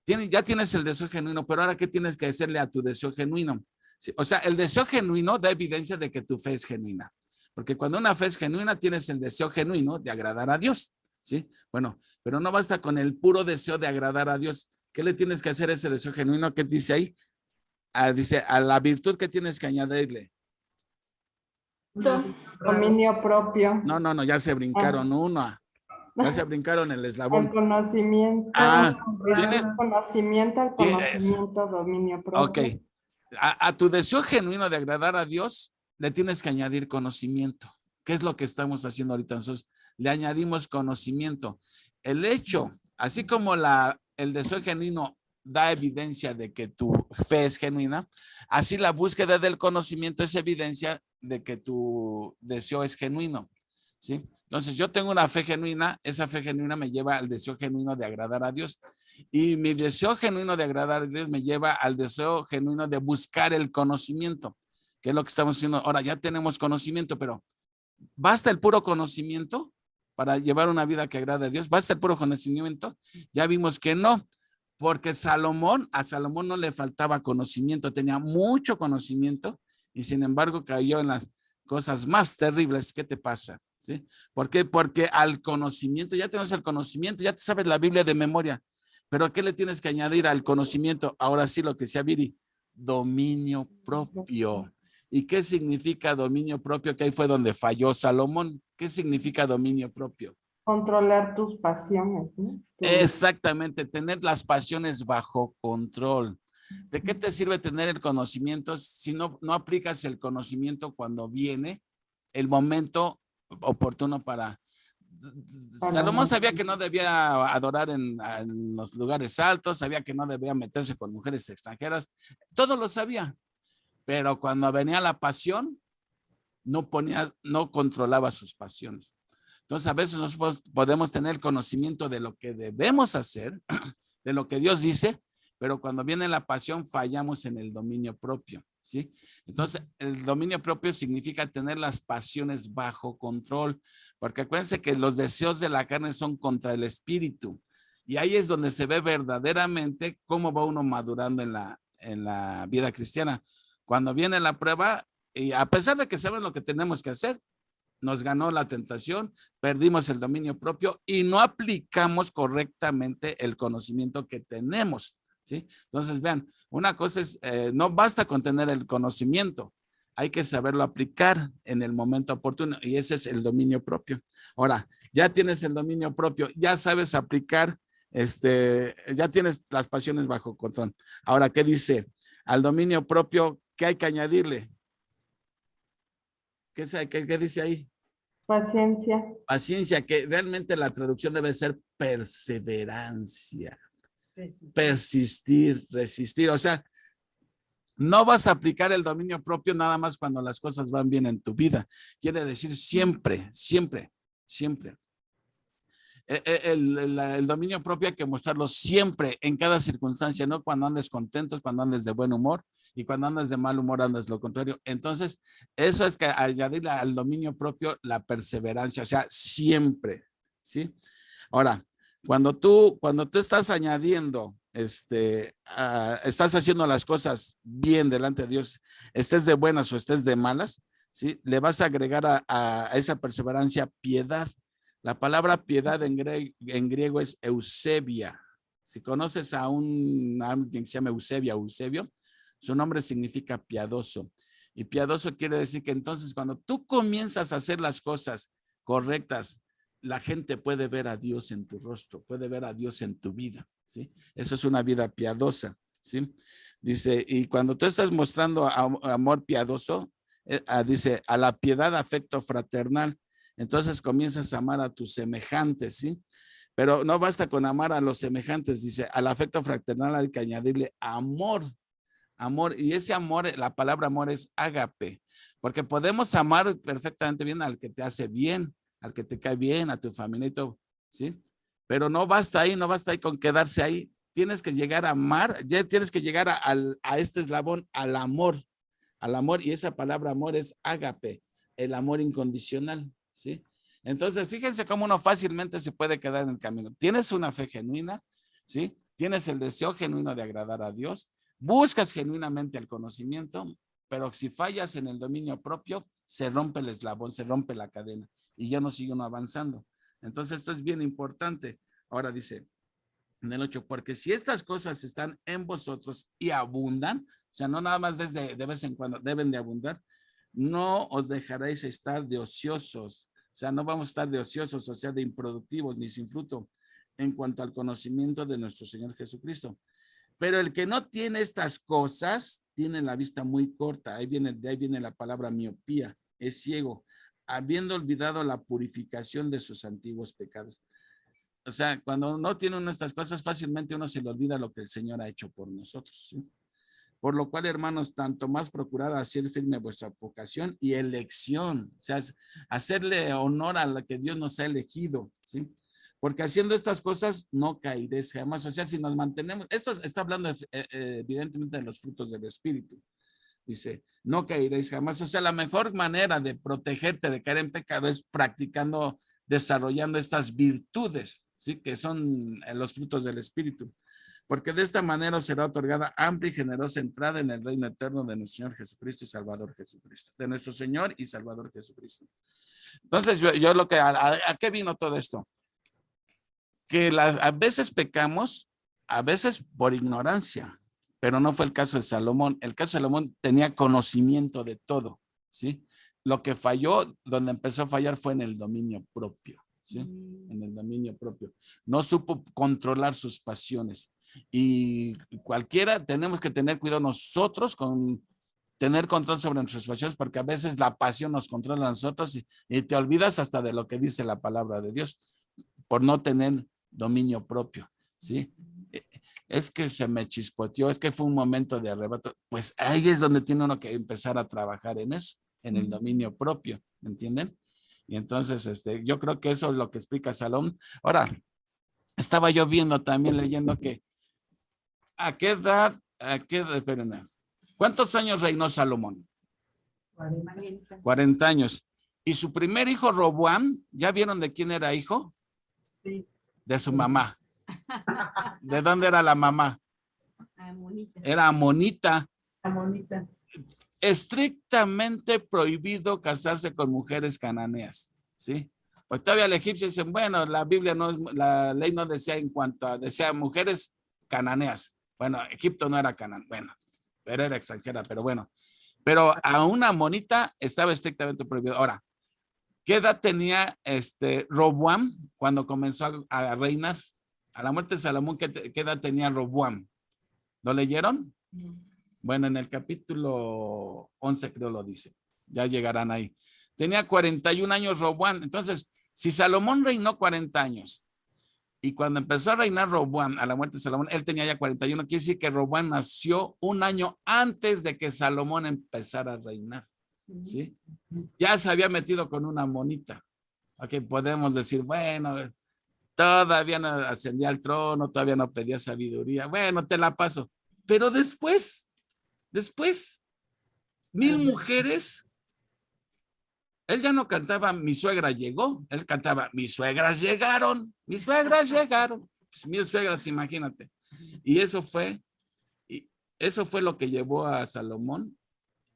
Ya tienes el deseo genuino, pero ahora ¿qué tienes que hacerle a tu deseo genuino? Sí, o sea, el deseo genuino da evidencia de que tu fe es genuina, porque cuando una fe es genuina, tienes el deseo genuino de agradar a Dios, ¿sí? Bueno, pero no basta con el puro deseo de agradar a Dios. ¿Qué le tienes que hacer a ese deseo genuino? ¿Qué dice ahí? Dice, a la virtud que tienes que añadirle. Dominio propio. No, ya se brincaron uno. Ya se brincaron el eslabón. El conocimiento. ¿tienes? Conocimiento al conocimiento, dominio propio. Ok. A tu deseo genuino de agradar a Dios, le tienes que añadir conocimiento. ¿Qué es lo que estamos haciendo ahorita? Nosotros le añadimos conocimiento. El hecho, así como el deseo genuino da evidencia de que tu fe es genuina, así la búsqueda del conocimiento es evidencia de que tu deseo es genuino, ¿sí? Entonces yo tengo una fe genuina, esa fe genuina me lleva al deseo genuino de agradar a Dios y mi deseo genuino de agradar a Dios me lleva al deseo genuino de buscar el conocimiento, que es lo que estamos haciendo ahora. Ya tenemos conocimiento, pero ¿basta el puro conocimiento para llevar una vida que agrade a Dios? ¿Basta el puro conocimiento? Ya vimos que no, porque a Salomón no le faltaba conocimiento, tenía mucho conocimiento y sin embargo cayó en las cosas más terribles. ¿Qué te pasa? ¿Sí? ¿Por qué? Porque al conocimiento, ya tenemos el conocimiento, ya te sabes la Biblia de memoria, pero ¿qué le tienes que añadir al conocimiento? Ahora sí, lo que decía Viri, dominio propio. ¿Y qué significa dominio propio? Que ahí fue donde falló Salomón. ¿Qué significa dominio propio? Controlar tus pasiones, ¿no? Exactamente, tener las pasiones bajo control. ¿De qué te sirve tener el conocimiento si no aplicas el conocimiento cuando viene el momento oportuno para... Salomón sabía que no debía adorar en los lugares altos, sabía que no debía meterse con mujeres extranjeras, todo lo sabía, pero cuando venía la pasión, no controlaba sus pasiones. Entonces a veces nosotros podemos tener conocimiento de lo que debemos hacer, de lo que Dios dice, pero cuando viene la pasión fallamos en el dominio propio, ¿sí? Entonces el dominio propio significa tener las pasiones bajo control, porque acuérdense que los deseos de la carne son contra el espíritu, y ahí es donde se ve verdaderamente cómo va uno madurando en la vida cristiana. Cuando viene la prueba, y a pesar de que saben lo que tenemos que hacer, nos ganó la tentación, perdimos el dominio propio y no aplicamos correctamente el conocimiento que tenemos, ¿sí? Entonces, vean, una cosa es, no basta con tener el conocimiento, hay que saberlo aplicar en el momento oportuno y ese es el dominio propio. Ahora, ya tienes el dominio propio, ya sabes aplicar, ya tienes las pasiones bajo control. Ahora, ¿qué dice? Al dominio propio, ¿qué hay que añadirle? ¿Qué dice ahí? Paciencia. Paciencia, que realmente la traducción debe ser perseverancia. Persistir, resistir. O sea, no vas a aplicar el dominio propio nada más cuando las cosas van bien en tu vida. Quiere decir siempre, siempre, siempre. El dominio propio hay que mostrarlo siempre, en cada circunstancia, no cuando andes contentos, cuando andes de buen humor y cuando andas de mal humor andas lo contrario. Entonces, eso es que añadirle al dominio propio la perseverancia, o sea, siempre, ¿sí? Ahora, cuando tú estás añadiendo, estás haciendo las cosas bien delante de Dios, estés de buenas o estés de malas, ¿sí? Le vas a agregar a esa perseverancia piedad. La palabra piedad en griego es eusebia. Si conoces a alguien que se llama Eusebia o Eusebio, su nombre significa piadoso. Y piadoso quiere decir que entonces cuando tú comienzas a hacer las cosas correctas, la gente puede ver a Dios en tu rostro, puede ver a Dios en tu vida, ¿sí? Eso es una vida piadosa, ¿sí? Dice, y cuando tú estás mostrando amor piadoso, dice, a la piedad afecto fraternal. Entonces comienzas a amar a tus semejantes, ¿sí? Pero no basta con amar a los semejantes, dice, al afecto fraternal hay que añadirle amor, amor, y ese amor, la palabra amor es ágape, porque podemos amar perfectamente bien al que te hace bien, al que te cae bien, a tu familia y todo, ¿sí? Pero no basta ahí con quedarse ahí, tienes que llegar a amar, ya tienes que llegar a este eslabón, al amor, y esa palabra amor es ágape, el amor incondicional, ¿sí? Entonces, fíjense cómo uno fácilmente se puede quedar en el camino. Tienes una fe genuina, ¿sí? Tienes el deseo genuino de agradar a Dios, buscas genuinamente el conocimiento, pero si fallas en el dominio propio, se rompe el eslabón, se rompe la cadena y ya no sigue uno avanzando. Entonces, esto es bien importante. Ahora dice en el 8, porque si estas cosas están en vosotros y abundan, o sea, no nada más desde de vez en cuando, deben de abundar, no os dejaréis estar de ociosos, o sea, no vamos a estar de ociosos, o sea, de improductivos ni sin fruto en cuanto al conocimiento de nuestro Señor Jesucristo. Pero el que no tiene estas cosas, tiene la vista muy corta, de ahí viene la palabra miopía, es ciego, habiendo olvidado la purificación de sus antiguos pecados. O sea, cuando no tiene uno estas cosas, fácilmente uno se le olvida lo que el Señor ha hecho por nosotros, ¿sí? Por lo cual, hermanos, tanto más procurad hacer firme vuestra vocación y elección, o sea, hacerle honor a la que Dios nos ha elegido, ¿sí? Porque haciendo estas cosas no caeréis jamás. O sea, si nos mantenemos, esto está hablando evidentemente de los frutos del Espíritu. Dice, no caeréis jamás. O sea, la mejor manera de protegerte de caer en pecado es practicando, desarrollando estas virtudes, ¿sí? Que son los frutos del Espíritu. Porque de esta manera será otorgada amplia y generosa entrada en el reino eterno de nuestro Señor Jesucristo y Salvador Jesucristo. De nuestro Señor y Salvador Jesucristo. Entonces, yo lo que, ¿a qué vino todo esto? Que a veces pecamos, a veces por ignorancia, pero no fue el caso de Salomón. El caso de Salomón tenía conocimiento de todo, ¿sí? Lo que falló, donde empezó a fallar fue en el dominio propio, ¿sí? En dominio propio. No supo controlar sus pasiones. Y cualquiera, tenemos que tener cuidado nosotros con tener control sobre nuestras pasiones, porque a veces la pasión nos controla a nosotros y te olvidas hasta de lo que dice la palabra de Dios por no tener dominio propio, ¿sí? Es que se me chispoteó, es que fue un momento de arrebato. Pues ahí es donde tiene uno que empezar a trabajar en eso, en el dominio propio, ¿me entienden? Y entonces, yo creo que eso es lo que explica Salomón. Ahora, estaba yo viendo también, leyendo que ¿a qué edad, espérenme, cuántos años reinó Salomón? 40 años. ¿Y su primer hijo, Roboam, ya vieron de quién era hijo? Sí. De su mamá. ¿De dónde era la mamá? Amonita. Era amonita. Amonita. Estrictamente prohibido casarse con mujeres cananeas, ¿sí? Pues todavía el egipcio dicen, bueno, la Biblia no, la ley no decía en cuanto a, decía mujeres cananeas. Bueno, Egipto no era Canaán, bueno, pero era extranjera, pero bueno. Pero a una amonita estaba estrictamente prohibido. Ahora, ¿qué edad tenía Roboam cuando comenzó a reinar? A la muerte de Salomón, ¿qué edad tenía Roboam? ¿Lo leyeron? Bueno, en el capítulo 11 creo lo dice. Ya llegarán ahí. Tenía 41 años Roboam. Entonces, si Salomón reinó 40 años y cuando empezó a reinar Roboam, a la muerte de Salomón, él tenía ya 41, quiere decir que Roboam nació un año antes de que Salomón empezara a reinar, ¿sí? Ya se había metido con una monita. Ok, podemos decir, bueno, todavía no ascendía al trono, todavía no pedía sabiduría. Bueno, te la paso. Pero después, 1000 mujeres. Él ya no cantaba mi suegra llegó, él cantaba mis suegras llegaron, mis suegras llegaron. Pues, mis suegras, imagínate. Y eso fue lo que llevó a Salomón.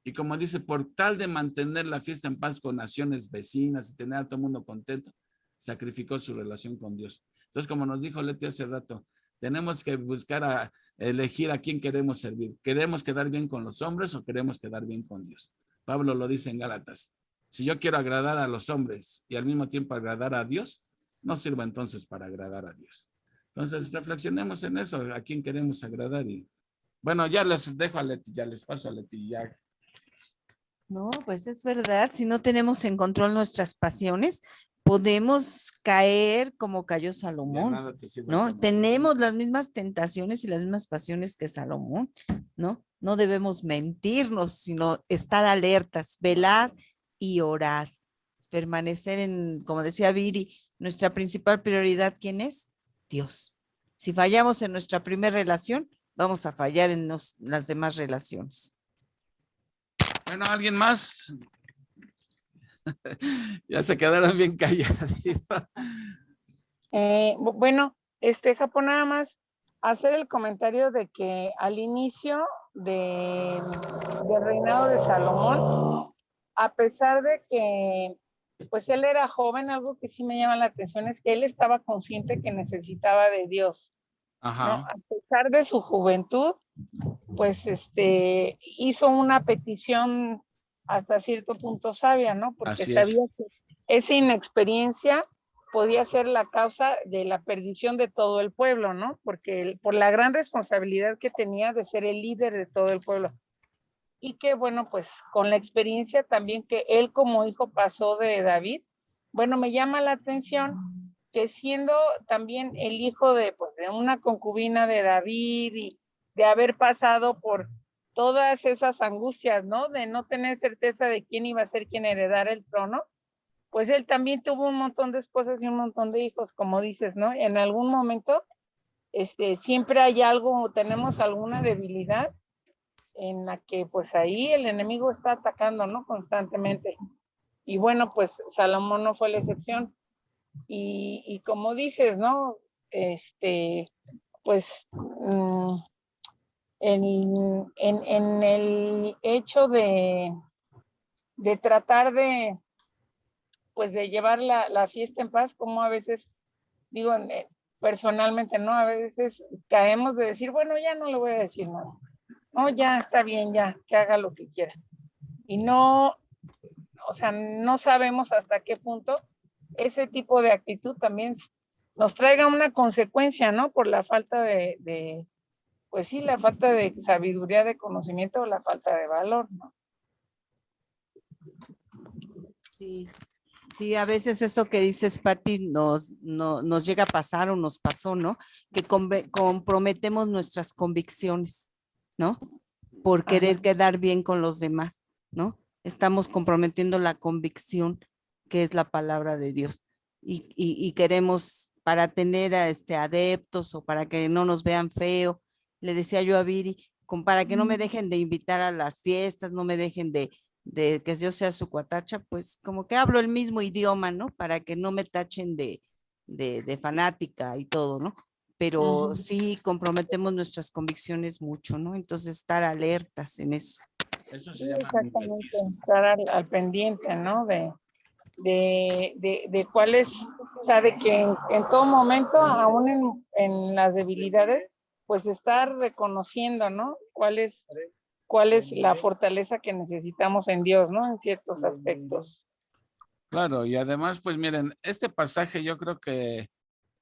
Y como dice, por tal de mantener la fiesta en paz con naciones vecinas y tener a todo el mundo contento, sacrificó su relación con Dios. Entonces, como nos dijo Leti hace rato, tenemos que buscar elegir a quién queremos servir. ¿Queremos quedar bien con los hombres o queremos quedar bien con Dios? Pablo lo dice en Gálatas. Si yo quiero agradar a los hombres y al mismo tiempo agradar a Dios, no sirva entonces para agradar a Dios. Entonces, reflexionemos en eso, a quién queremos agradar. Y bueno, ya les dejo a Leti, ya les paso a Leti, ya. No, pues es verdad, si no tenemos en control nuestras pasiones, podemos caer como cayó Salomón, ¿no? Tenemos las mismas tentaciones y las mismas pasiones que Salomón, ¿no? No debemos mentirnos, sino estar alertas, velar y orar, permanecer como decía Viri, nuestra principal prioridad, ¿quién es? Dios. Si fallamos en nuestra primera relación, vamos a fallar en las demás relaciones. Bueno, ¿alguien más? Ya se quedaron bien callados. Bueno, Japón, nada más hacer el comentario de que al inicio del reinado de Salomón, a pesar de que pues él era joven, algo que sí me llama la atención es que él estaba consciente que necesitaba de Dios. Ajá. ¿No? A pesar de su juventud, pues hizo una petición hasta cierto punto sabia, ¿no? Porque Así sabía es. que esa inexperiencia podía ser la causa de la perdición de todo el pueblo, ¿no? Porque por la gran responsabilidad que tenía de ser el líder de todo el pueblo. Y que, bueno, pues con la experiencia también que él como hijo pasó de David, bueno, me llama la atención que siendo también el hijo de, pues, de una concubina de David y de haber pasado por todas esas angustias, ¿no? De no tener certeza de quién iba a ser quien heredara el trono, pues él también tuvo un montón de esposas y un montón de hijos, como dices, ¿no? En algún momento, siempre hay algo, tenemos alguna debilidad en la que pues ahí el enemigo está atacando, ¿no? Constantemente. Y bueno, pues Salomón no fue la excepción. Y como dices, ¿no? Pues en el hecho de tratar de, pues de llevar la fiesta en paz, como a veces, digo, personalmente, ¿no? A veces caemos de decir, bueno, ya no le voy a decir nada. No, ya está bien, ya, que haga lo que quiera. Y no, o sea, no sabemos hasta qué punto ese tipo de actitud también nos traiga una consecuencia, ¿no? Por la falta pues sí, la falta de sabiduría, de conocimiento o la falta de valor, ¿no? Sí, sí, a veces eso que dices, Pati, nos llega a pasar o nos pasó, ¿no? Que comprometemos nuestras convicciones, ¿no? Por querer quedar bien con los demás, ¿no? Estamos comprometiendo la convicción que es la palabra de Dios y queremos para tener adeptos o para que no nos vean feo. Le decía yo a Viri, para que no me dejen de invitar a las fiestas, no me dejen de que yo sea su cuatacha, pues como que hablo el mismo idioma, ¿no? Para que no me tachen de fanática y todo, ¿no? Pero sí comprometemos nuestras convicciones mucho, ¿no? Entonces estar alertas en eso. Eso se Sí, llama exactamente, mimetismo. estar al pendiente, ¿no? De cuál es, o sea, de que en todo momento, aún en las debilidades, pues estar reconociendo, ¿no? Cuál es la fortaleza que necesitamos en Dios, ¿no? En ciertos aspectos. Claro, y además, pues miren, este pasaje yo creo que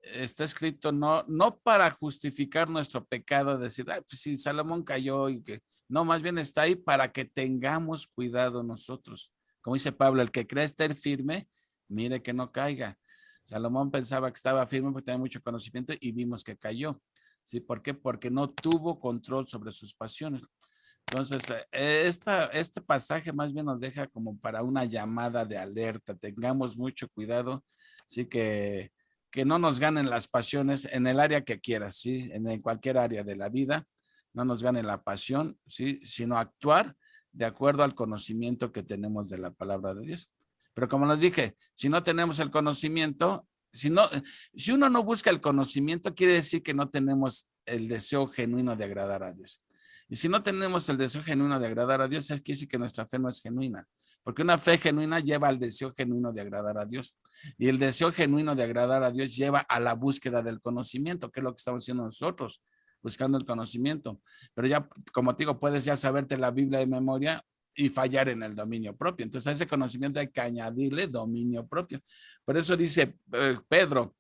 está escrito no para justificar nuestro pecado, decir, ay, pues si Salomón cayó y que, no, más bien está ahí para que tengamos cuidado nosotros. Como dice Pablo, el que cree estar firme, mire que no caiga. Salomón pensaba que estaba firme porque tenía mucho conocimiento y vimos que cayó. ¿Sí? ¿Por qué? Porque no tuvo control sobre sus pasiones. Entonces, este pasaje más bien nos deja como para una llamada de alerta. Tengamos mucho cuidado, sí, que no nos ganen las pasiones en el área que quieras, sí, en cualquier área de la vida, no nos gane la pasión, sí, sino actuar de acuerdo al conocimiento que tenemos de la palabra de Dios. Pero como les dije, si no tenemos el conocimiento, si uno no busca el conocimiento, quiere decir que no tenemos el deseo genuino de agradar a Dios. Y si no tenemos el deseo genuino de agradar a Dios, es que decir que nuestra fe no es genuina. Porque una fe genuina lleva al deseo genuino de agradar a Dios. Y el deseo genuino de agradar a Dios lleva a la búsqueda del conocimiento, que es lo que estamos haciendo nosotros, buscando el conocimiento. Pero ya, como te digo, puedes ya saberte la Biblia de memoria y fallar en el dominio propio. Entonces a ese conocimiento hay que añadirle dominio propio. Por eso dice Pedro,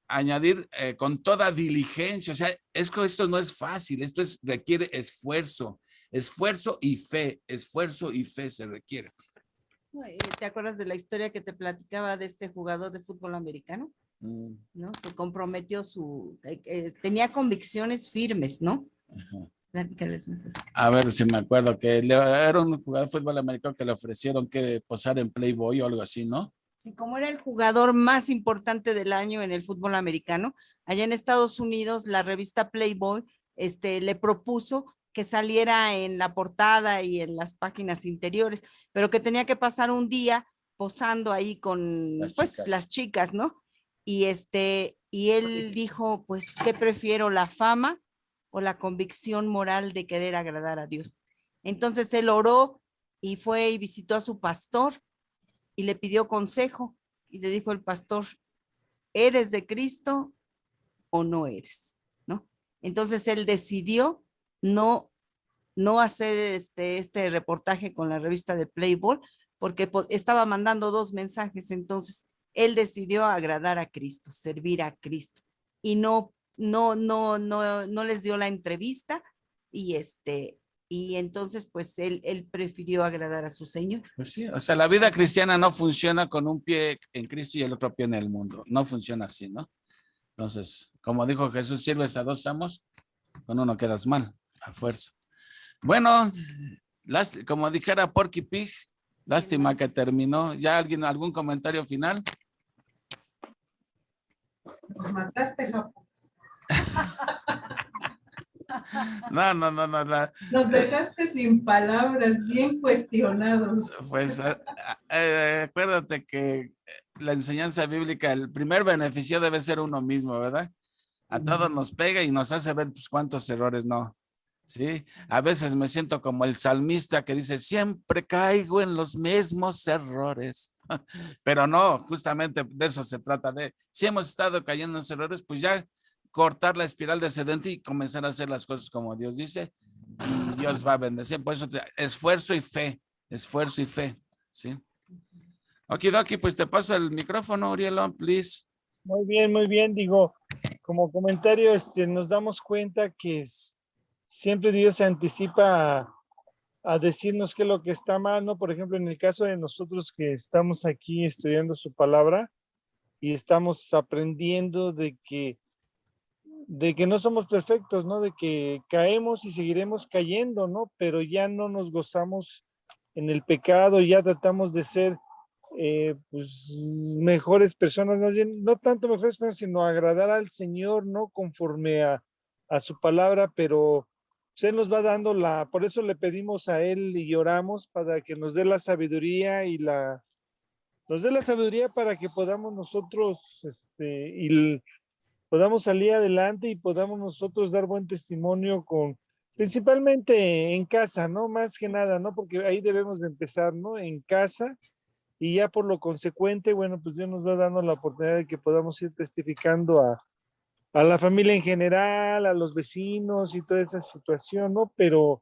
añadir con toda diligencia. O sea, esto no es fácil, requiere esfuerzo y fe, esfuerzo y fe se requiere. ¿Te acuerdas de la historia que te platicaba de este jugador de fútbol americano? ¿No? Que comprometió tenía convicciones firmes, ¿no? Ajá. Platícales un poco. A ver si me acuerdo que era un jugador de fútbol americano que le ofrecieron que posar en Playboy o algo así, ¿no? Sí, como era el jugador más importante del año en el fútbol americano, allá en Estados Unidos, la revista Playboy le propuso que saliera en la portada y en las páginas interiores, pero que tenía que pasar un día posando ahí con las chicas, ¿no? Y él dijo, pues, ¿qué prefiero, la fama o la convicción moral de querer agradar a Dios? Entonces él oró y fue y visitó a su pastor y le pidió consejo y le dijo el pastor, ¿eres de Cristo o no eres? ¿No? Entonces él decidió no hacer este reportaje con la revista de Playboy porque estaba mandando 2 mensajes. Entonces él decidió agradar a Cristo, servir a Cristo y no les dio la entrevista y entonces pues él prefirió agradar a su Señor. Pues sí, o sea, la vida cristiana no funciona con un pie en Cristo y el otro pie en el mundo. No funciona así, ¿no? Entonces, como dijo Jesús, sirves a 2 amos, con uno quedas mal, a fuerza. Bueno, como dijera Porky Pig, lástima que terminó. ¿Ya algún comentario final? Nos mataste, Japo. No. Nos dejaste sin palabras, bien cuestionados. Pues acuérdate que la enseñanza bíblica, el primer beneficio debe ser uno mismo, ¿verdad? A todos nos pega y nos hace ver pues cuántos errores no. Sí, a veces me siento como el salmista que dice, siempre caigo en los mismos errores. Pero no, justamente de eso se trata si hemos estado cayendo en esos errores, pues ya cortar la espiral descendente y comenzar a hacer las cosas como Dios dice y Dios va a bendecir. Por eso esfuerzo y fe, ¿sí? Okidoki, pues te paso el micrófono, Urielón, please. Muy bien. Digo, como comentario, nos damos cuenta que siempre Dios se anticipa a decirnos qué es lo que está mal, ¿no? Por ejemplo, en el caso de nosotros que estamos aquí estudiando su palabra y estamos aprendiendo de que no somos perfectos, ¿no? De que caemos y seguiremos cayendo, ¿no? Pero ya no nos gozamos en el pecado, ya tratamos de ser pues mejores personas, más bien, no tanto mejores personas, sino agradar al Señor, ¿no? Conforme a su palabra, pero pues, Él nos va dando por eso le pedimos a Él y oramos para que nos dé la sabiduría nos dé la sabiduría para que podamos nosotros, podamos salir adelante y podamos nosotros dar buen testimonio principalmente en casa, ¿no? Más que nada, ¿no? Porque ahí debemos de empezar, ¿no? En casa y ya por lo consecuente, bueno, pues Dios nos va dando la oportunidad de que podamos ir testificando a la familia en general, a los vecinos y toda esa situación, ¿no? Pero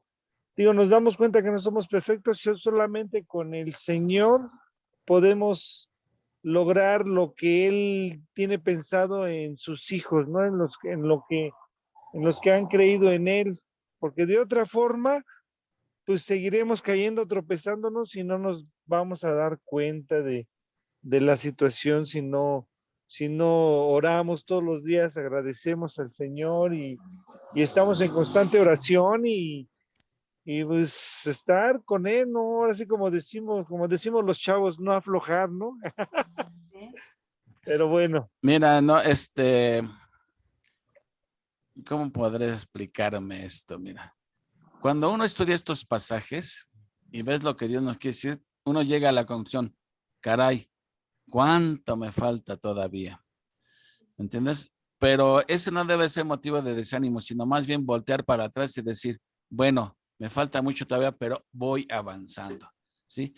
digo, nos damos cuenta que no somos perfectos, solamente con el Señor podemos lograr lo que Él tiene pensado en sus hijos, ¿no? En los que han creído en Él, porque de otra forma, pues seguiremos cayendo, tropezándonos y no nos vamos a dar cuenta de la situación si no oramos todos los días, agradecemos al Señor y estamos en constante oración y pues estar con Él, ¿no? Ahora sí como decimos los chavos, no aflojar, ¿no? Pero bueno. Mira, no, ¿cómo podré explicarme esto? Mira, cuando uno estudia estos pasajes y ves lo que Dios nos quiere decir, uno llega a la conclusión, caray, ¿cuánto me falta todavía? ¿Entiendes? Pero ese no debe ser motivo de desánimo, sino más bien voltear para atrás y decir, bueno, me falta mucho todavía, pero voy avanzando, ¿sí?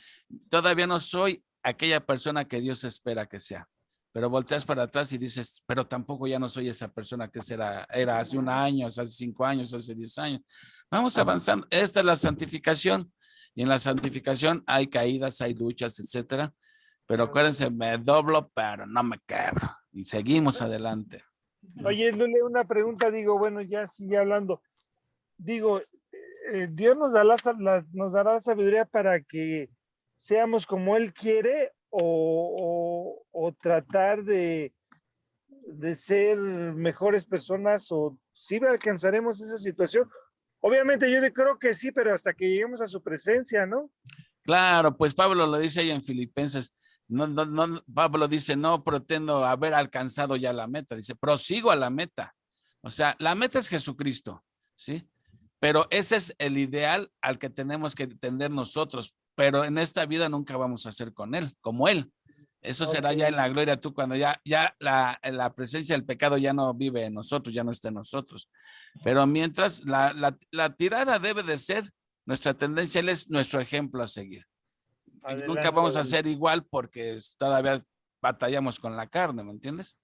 Todavía no soy aquella persona que Dios espera que sea, pero volteas para atrás y dices, pero tampoco ya no soy esa persona que era hace un año, hace 5 años, hace 10 años. Vamos avanzando. Esta es la santificación y en la santificación hay caídas, hay luchas, etcétera. Pero acuérdense, me doblo, pero no me quebro. Y seguimos adelante. Oye, Lule, una pregunta, digo, bueno, ya sigue hablando. Digo, Dios nos dará la sabiduría para que seamos como Él quiere o tratar de ser mejores personas o si alcanzaremos esa situación. Obviamente yo creo que sí, pero hasta que lleguemos a su presencia, ¿no? Claro, pues Pablo lo dice ahí en Filipenses. Pablo dice, no pretendo haber alcanzado ya la meta. Dice, prosigo a la meta. O sea, la meta es Jesucristo, ¿sí? Pero ese es el ideal al que tenemos que tender nosotros. Pero en esta vida nunca vamos a ser con Él, como Él. Eso será ya en la gloria tú cuando ya la presencia del pecado ya no vive en nosotros, ya no está en nosotros. Pero mientras la tirada debe de ser, nuestra tendencia, Él es nuestro ejemplo a seguir. Adelante, Nunca vamos a adelante. ser igual porque todavía batallamos con la carne, ¿me entiendes?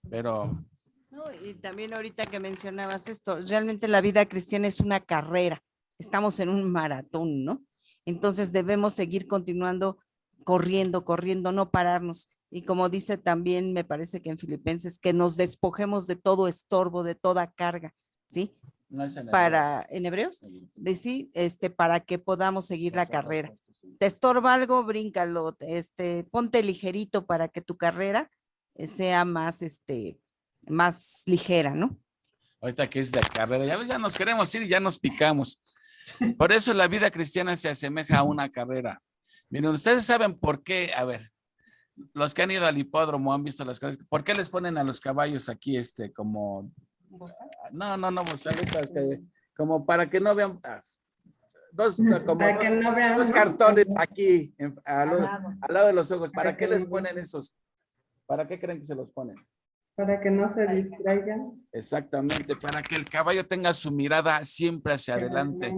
Pero No, y también ahorita que mencionabas esto, realmente la vida cristiana es una carrera, estamos en un maratón, ¿no? Entonces debemos seguir continuando corriendo, no pararnos. Y como dice también, me parece que en Filipenses, que nos despojemos de todo estorbo, de toda carga, ¿sí? no es en ¿En Hebreos? Sí, para que podamos seguir la carrera. Te estorba algo, bríncalo, ponte ligerito para que tu carrera sea más, más ligera, ¿no? Ahorita que es de carrera, ya nos queremos ir y ya nos picamos. Por eso la vida cristiana se asemeja a una carrera. Miren, ustedes saben por qué, a ver, los que han ido al hipódromo han visto las carreras, ¿por qué les ponen a los caballos aquí, como, no, como para que no vean, dos cartones aquí, al lado de los ojos, ¿para qué les ponen esos? ¿Para qué creen que se los ponen? Para que no se distraigan. Exactamente, para que el caballo tenga su mirada siempre hacia adelante,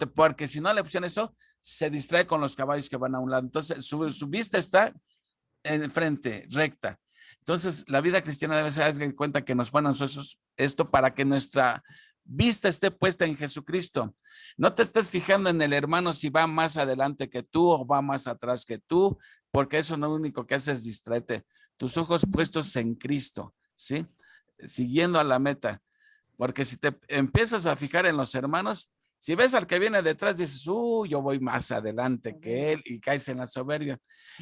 porque si no le pusieron eso, se distrae con los caballos que van a un lado. Entonces, su vista está enfrente, recta. Entonces, la vida cristiana debe ser en cuenta que nos ponen esto para que nuestra vista esté puesta en Jesucristo. No te estés fijando en el hermano si va más adelante que tú o va más atrás que tú, porque eso lo único que hace es distraerte. tus ojos puestos en Cristo, ¿sí? Siguiendo a la meta. Porque si te empiezas a fijar en los hermanos, si ves al que viene detrás, dices, yo voy más adelante que él, y caes en la soberbia.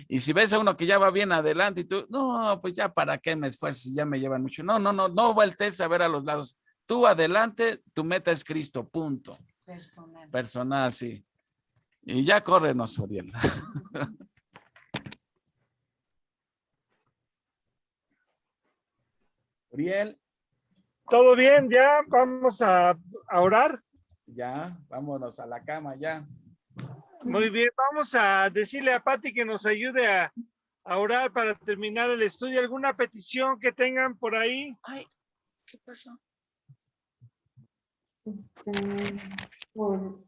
Y si ves a uno que ya va bien adelante y tú, no, pues ya para qué me esfuerzo, ya me llevan mucho. No voltees a ver a los lados. Tú adelante, tu meta es Cristo, punto. Personal, sí. Y ya córrenos, Oriel. Oriel. ¿Todo bien? ¿Ya vamos a orar? Ya, vámonos a la cama ya. Muy bien, vamos a decirle a Pati que nos ayude a orar para terminar el estudio. ¿Alguna petición que tengan por ahí? Ay, ¿qué pasó?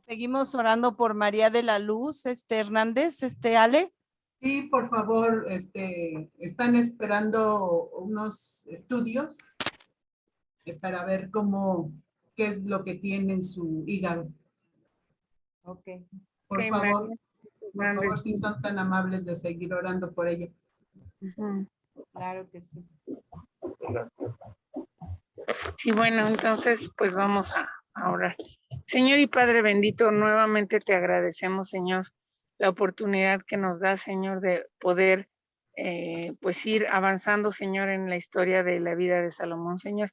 Seguimos orando por María de la Luz, Hernández, Ale. Sí, por favor, están esperando unos estudios para ver qué es lo que tiene en su hígado. Ok. Por Ok, favor, María. si son tan amables de seguir orando por ella. Ujú. Claro que sí. Sí, bueno, entonces pues vamos a orar. Señor y Padre bendito, nuevamente te agradecemos, Señor, la oportunidad que nos da, Señor, de poder pues ir avanzando, Señor, en la historia de la vida de Salomón, Señor.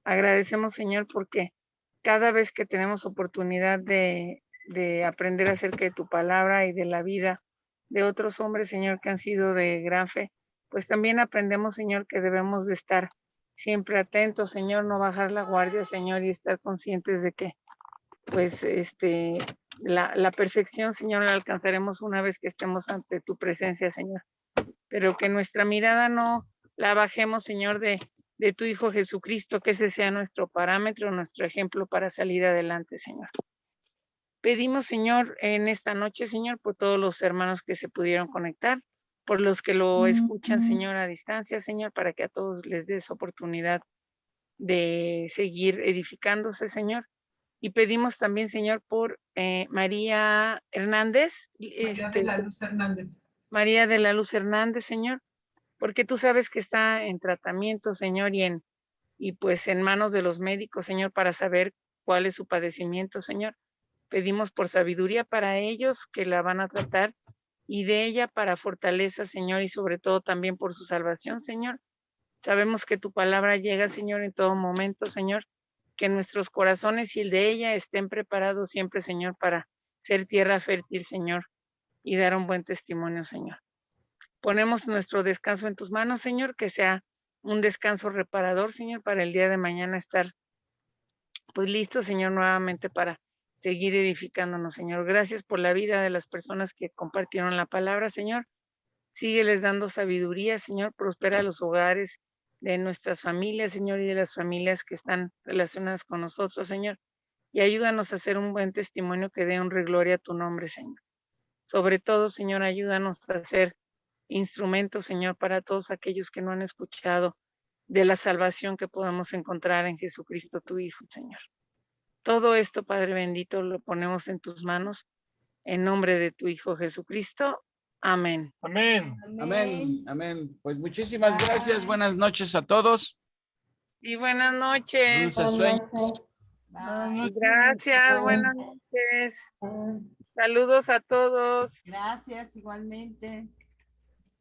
Agradecemos, Señor, porque cada vez que tenemos oportunidad de aprender acerca de tu palabra y de la vida de otros hombres, Señor, que han sido de gran fe, pues también aprendemos, Señor, que debemos de estar siempre atentos, Señor, no bajar la guardia, Señor, y estar conscientes de que, pues, la perfección, Señor, la alcanzaremos una vez que estemos ante tu presencia, Señor. Pero que nuestra mirada no la bajemos, Señor, de tu Hijo Jesucristo, que ese sea nuestro parámetro, nuestro ejemplo para salir adelante, Señor. Pedimos, Señor, en esta noche, Señor, por todos los hermanos que se pudieron conectar, por los que lo escuchan, Señor, a distancia, Señor, para que a todos les des oportunidad de seguir edificándose, Señor. Y pedimos también, Señor, por María Hernández. María de la Luz Hernández. María de la Luz Hernández, Señor, porque tú sabes que está en tratamiento, Señor, y pues en manos de los médicos, Señor, para saber cuál es su padecimiento, Señor. Pedimos por sabiduría para ellos que la van a tratar y de ella para fortaleza, Señor, y sobre todo también por su salvación, Señor. Sabemos que tu palabra llega, Señor, en todo momento, Señor, que nuestros corazones y el de ella estén preparados siempre, Señor, para ser tierra fértil, Señor, y dar un buen testimonio, Señor. Ponemos nuestro descanso en tus manos, Señor, que sea un descanso reparador, Señor, para el día de mañana estar pues listo, Señor, nuevamente para seguir edificándonos, Señor. Gracias por la vida de las personas que compartieron la palabra, Señor. Sígueles dando sabiduría, Señor. Prospera los hogares de nuestras familias, Señor, y de las familias que están relacionadas con nosotros, Señor. Y ayúdanos a hacer un buen testimonio que dé honra y gloria a tu nombre, Señor. Sobre todo, Señor, ayúdanos a ser instrumentos, Señor, para todos aquellos que no han escuchado de la salvación que podamos encontrar en Jesucristo, tu Hijo, Señor. Todo esto, Padre bendito, lo ponemos en tus manos, en nombre de tu Hijo Jesucristo. Amén. Amén. Amén, amén. Pues muchísimas gracias. Buenas noches a todos. Y buenas noches. Dulces sueños. Gracias, buenas noches. Saludos a todos. Gracias, igualmente.